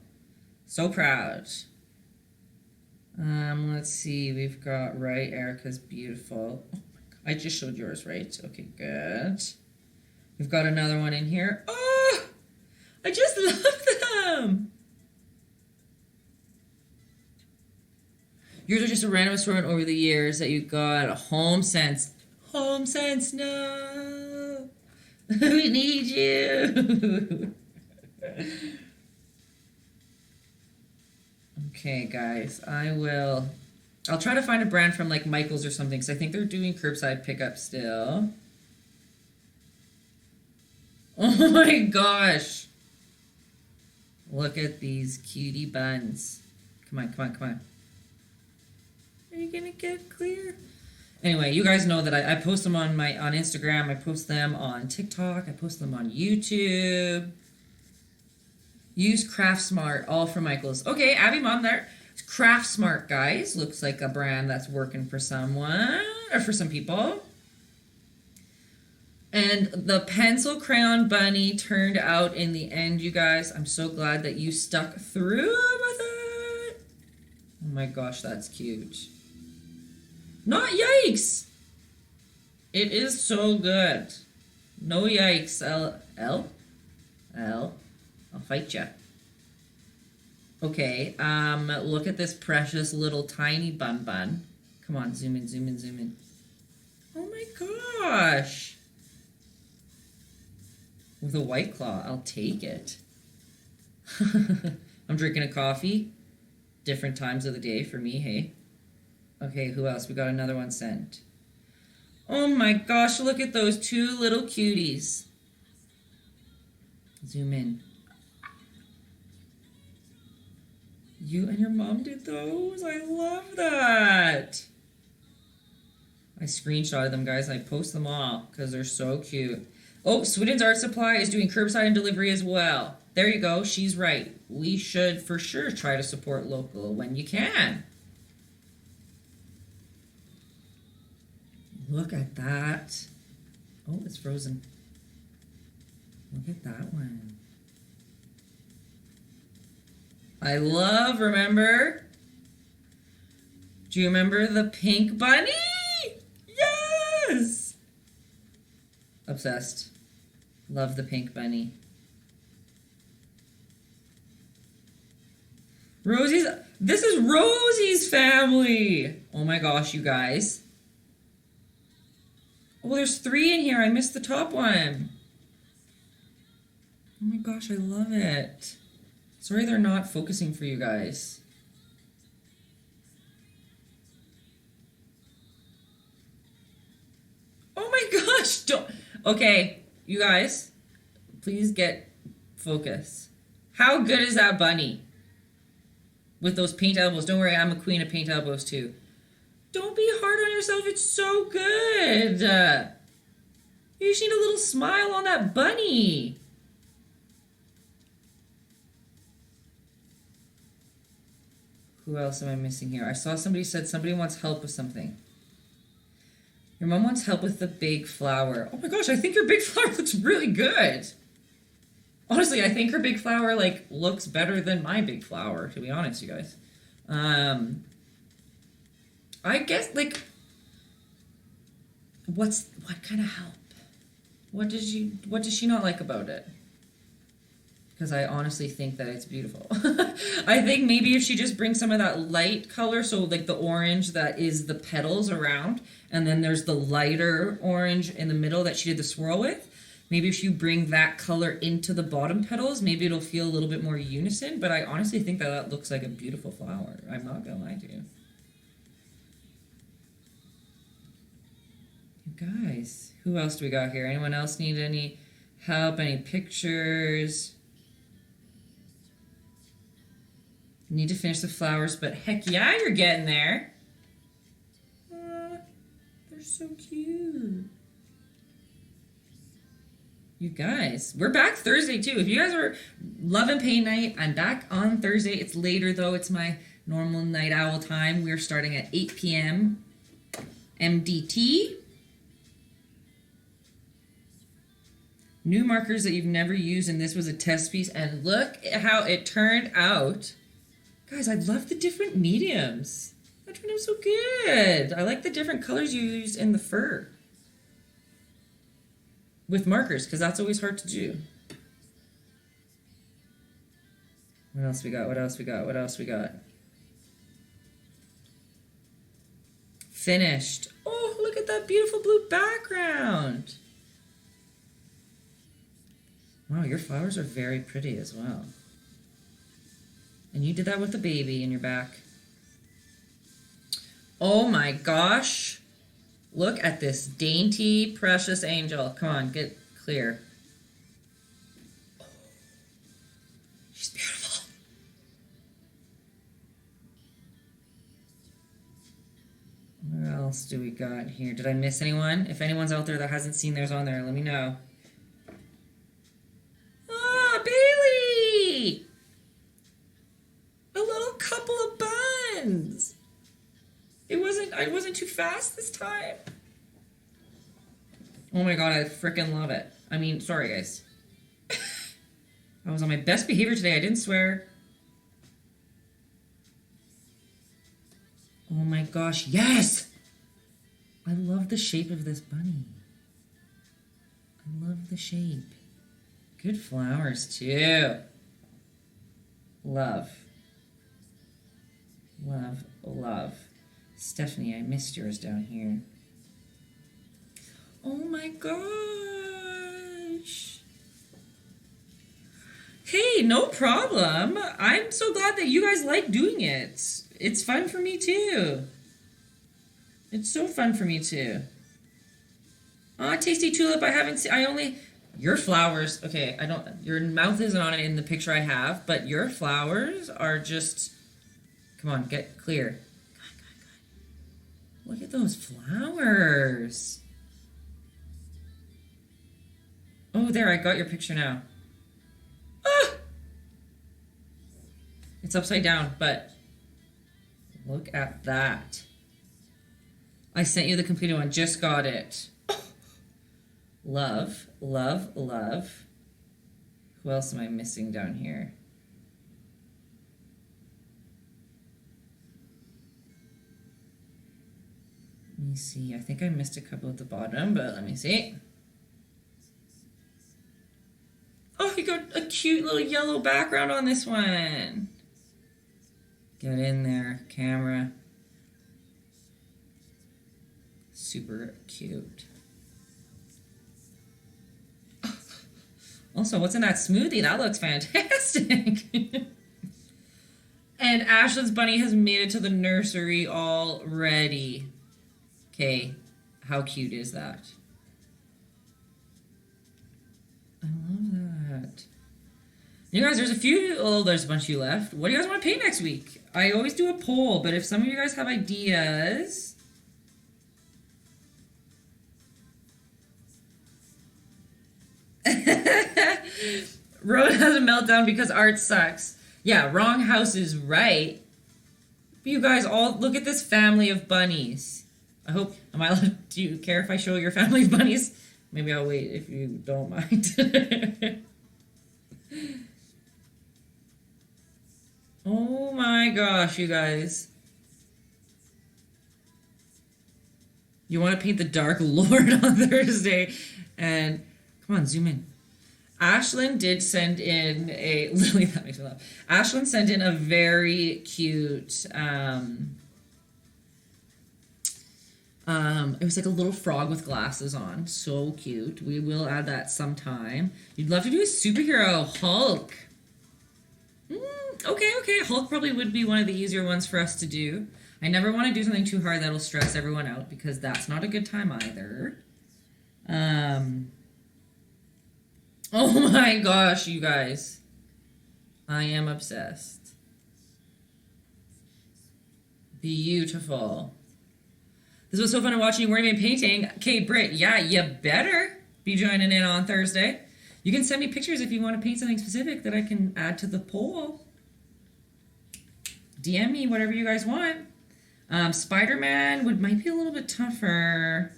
So proud. Let's see. We've got right. Erica's beautiful. Oh my God. I just showed yours, right? Okay, good. We've got another one in here. Oh, I just love them. Yours are just a random assortment over the years that you got. A Home Sense. Home Sense, no. We need you. Okay, guys, I'll try to find a brand from like Michaels or something, because I think they're doing curbside pickup still. Oh my gosh. Look at these cutie buns. Come on, come on, come on. Are you gonna get clear? Anyway, you guys know that I post them on Instagram, I post them on TikTok, I post them on YouTube. Use Craft Smart, all from Michaels. Okay, Abby Mom there. Craft Smart, guys. Looks like a brand that's working for someone, or for some people. And the pencil crayon bunny turned out in the end, you guys. I'm so glad that you stuck through with it. Oh my gosh, that's cute. Not yikes. It is so good. No yikes. L. I'll fight ya. Okay, look at this precious little tiny bun. Come on, zoom in, zoom in, zoom in. Oh my gosh. With a White Claw, I'll take it. I'm drinking a coffee. Different times of the day for me, hey? Okay, who else? We got another one sent. Oh my gosh, look at those two little cuties. Zoom in. You and your mom did those? I love that. I screenshotted them, guys. I post them all because they're so cute. Oh, Sweden's Art Supply is doing curbside and delivery as well. There you go. She's right. We should for sure try to support local when you can. Look at that. Oh, it's frozen. Look at that one. I love, remember? Do you remember the pink bunny? Yes! Obsessed. Love the pink bunny. Rosie's, this is Rosie's family. Oh my gosh, you guys. Oh, there's 3 in here. I missed the top one. Oh my gosh, I love it. Sorry they're not focusing for you guys. Oh my gosh, don't. Okay, you guys, please get focus. How good is that bunny? With those paint elbows. Don't worry, I'm a queen of paint elbows too. Don't be hard on yourself, it's so good. You just need a little smile on that bunny. Who else am I missing here? I saw somebody said somebody wants help with something. Your mom wants help with the big flower. Oh my gosh, I think your big flower looks really good. Honestly, I think her big flower, like, looks better than my big flower, to be honest, you guys. I guess, like, what kind of help? What does she not like about it? Because I honestly think that it's beautiful. I think maybe if she just brings some of that light color, so like the orange that is the petals around, and then there's the lighter orange in the middle that she did the swirl with, maybe if you bring that color into the bottom petals, maybe it'll feel a little bit more unison, but I honestly think that that looks like a beautiful flower. I'm not gonna lie to you. You guys, who else do we got here? Anyone else need any help, any pictures? Need to finish the flowers, but heck yeah, you're getting there. They're so cute. You guys, we're back Thursday too. If you guys are loving paint night, I'm back on Thursday. It's later though. It's my normal night owl time. We're starting at 8 p.m. MDT. New markers that you've never used, and this was a test piece, and look at how it turned out. Guys, I love the different mediums. That turned out so good. I like the different colors you used in the fur. With markers, because that's always hard to do. What else we got? What else we got? What else we got? Finished. Oh, look at that beautiful blue background. Wow, your flowers are very pretty as well. And you did that with the baby in your back. Oh my gosh. Look at this dainty, precious angel. Come on, get clear. Oh, she's beautiful. What else do we got here? Did I miss anyone? If anyone's out there that hasn't seen theirs on there, let me know. Ah, Bailey! A little couple of buns. I wasn't too fast this time. Oh my god, I freaking love it. I mean, sorry guys. I was on my best behavior today. I didn't swear. Oh my gosh, yes! I love the shape of this bunny. I love the shape. Good flowers too. Love. Love, love. Stephanie, I missed yours down here. Oh my gosh. Hey, no problem. I'm so glad that you guys like doing it. It's fun for me too. It's so fun for me too. Aw, Tasty Tulip, I haven't seen, your flowers, okay, your mouth isn't on it in the picture I have, but your flowers are just, come on, get clear. Look at those flowers. Oh, there, I got your picture now. Ah! It's upside down, but look at that. I sent you the completed one, just got it. Love, love, love. Who else am I missing down here? Let me see. I think I missed a couple at the bottom, but let me see. Oh, you got a cute little yellow background on this one. Get in there, camera. Super cute. Also, what's in that smoothie? That looks fantastic. And Ashlyn's bunny has made it to the nursery already. Okay, how cute is that? I love that. You guys, there's a bunch of you left. What do you guys want to paint next week? I always do a poll, but if some of you guys have ideas... Road has a meltdown because art sucks. Yeah, wrong house is right. But you guys all look at this family of bunnies. I hope, do you care if I show your family of bunnies? Maybe I'll wait if you don't mind. Oh my gosh, you guys. You want to paint the Dark Lord on Thursday. And come on, zoom in. Ashlyn did send in a... Lily, that makes me laugh. Ashlyn sent in a very cute... it was like a little frog with glasses on. So cute. We will add that sometime. You'd love to do a superhero. Hulk. Okay. Hulk probably would be one of the easier ones for us to do. I never want to do something too hard that'll stress everyone out because that's not a good time either. Oh my gosh, you guys. I am obsessed. Beautiful. This was so fun watching you weren't even painting. Okay, Britt, yeah, you better be joining in on Thursday. You can send me pictures if you want to paint something specific that I can add to the poll. DM me, whatever you guys want. Spider-Man might be a little bit tougher.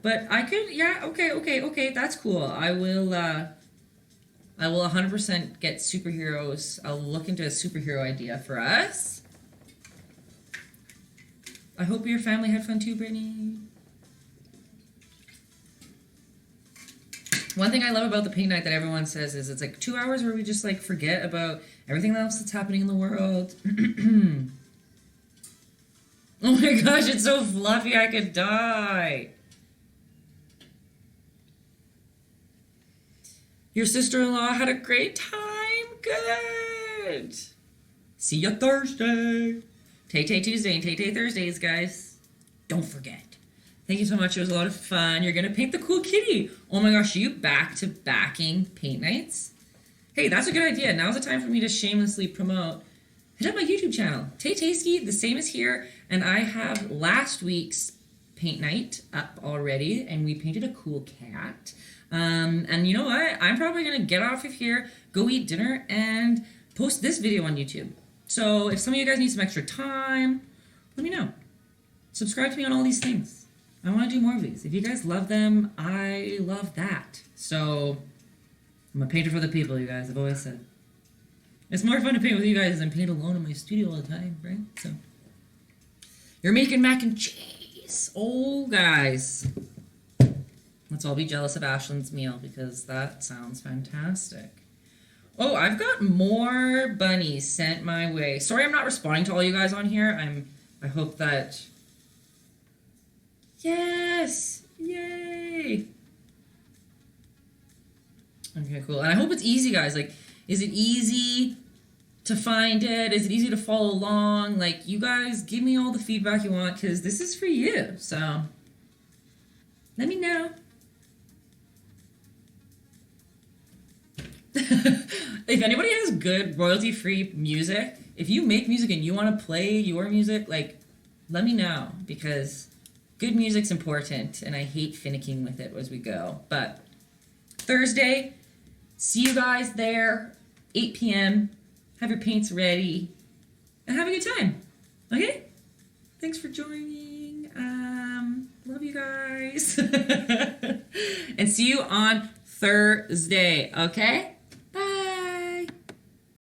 But I could, yeah, okay, that's cool. I will 100% get superheroes. I'll look into a superhero idea for us. I hope your family had fun too, Brittany. One thing I love about the paint night that everyone says is it's like 2 hours where we just like forget about everything else that's happening in the world. Oh my gosh, it's so fluffy I could die. Your sister-in-law had a great time? Good. See you Thursday. Tay-Tay Tuesday and Tay-Tay Thursdays, guys. Don't forget. Thank you so much. It was a lot of fun. You're going to paint the cool kitty. Oh my gosh, you back-to-backing paint nights? Hey, that's a good idea. Now's the time for me to shamelessly promote. Hit up my YouTube channel. Taytayski, the same as here. And I have last week's paint night up already. And we painted a cool cat. And you know what? I'm probably going to get off of here, go eat dinner, and post this video on YouTube. So if some of you guys need some extra time, let me know. Subscribe to me on all these things. I want to do more of these. If you guys love them, I love that. So I'm a painter for the people, you guys. I've always said. It's more fun to paint with you guys than paint alone in my studio all the time, right? So you're making mac and cheese. Oh, guys. Let's all be jealous of Ashlyn's meal because that sounds fantastic. Oh, I've got more bunnies sent my way. Sorry I'm not responding to all you guys on here. I hope that... Yes! Yay! Okay, cool. And I hope it's easy, guys. Like, is it easy to find it? Is it easy to follow along? Like, you guys, give me all the feedback you want because this is for you. So, let me know. If anybody has good royalty-free music, if you make music and you want to play your music, like, let me know because good music's important and I hate finicking with it as we go. But Thursday, see you guys there, 8 p.m. Have your paints ready and have a good time. Okay? Thanks for joining. Love you guys. And see you on Thursday, okay?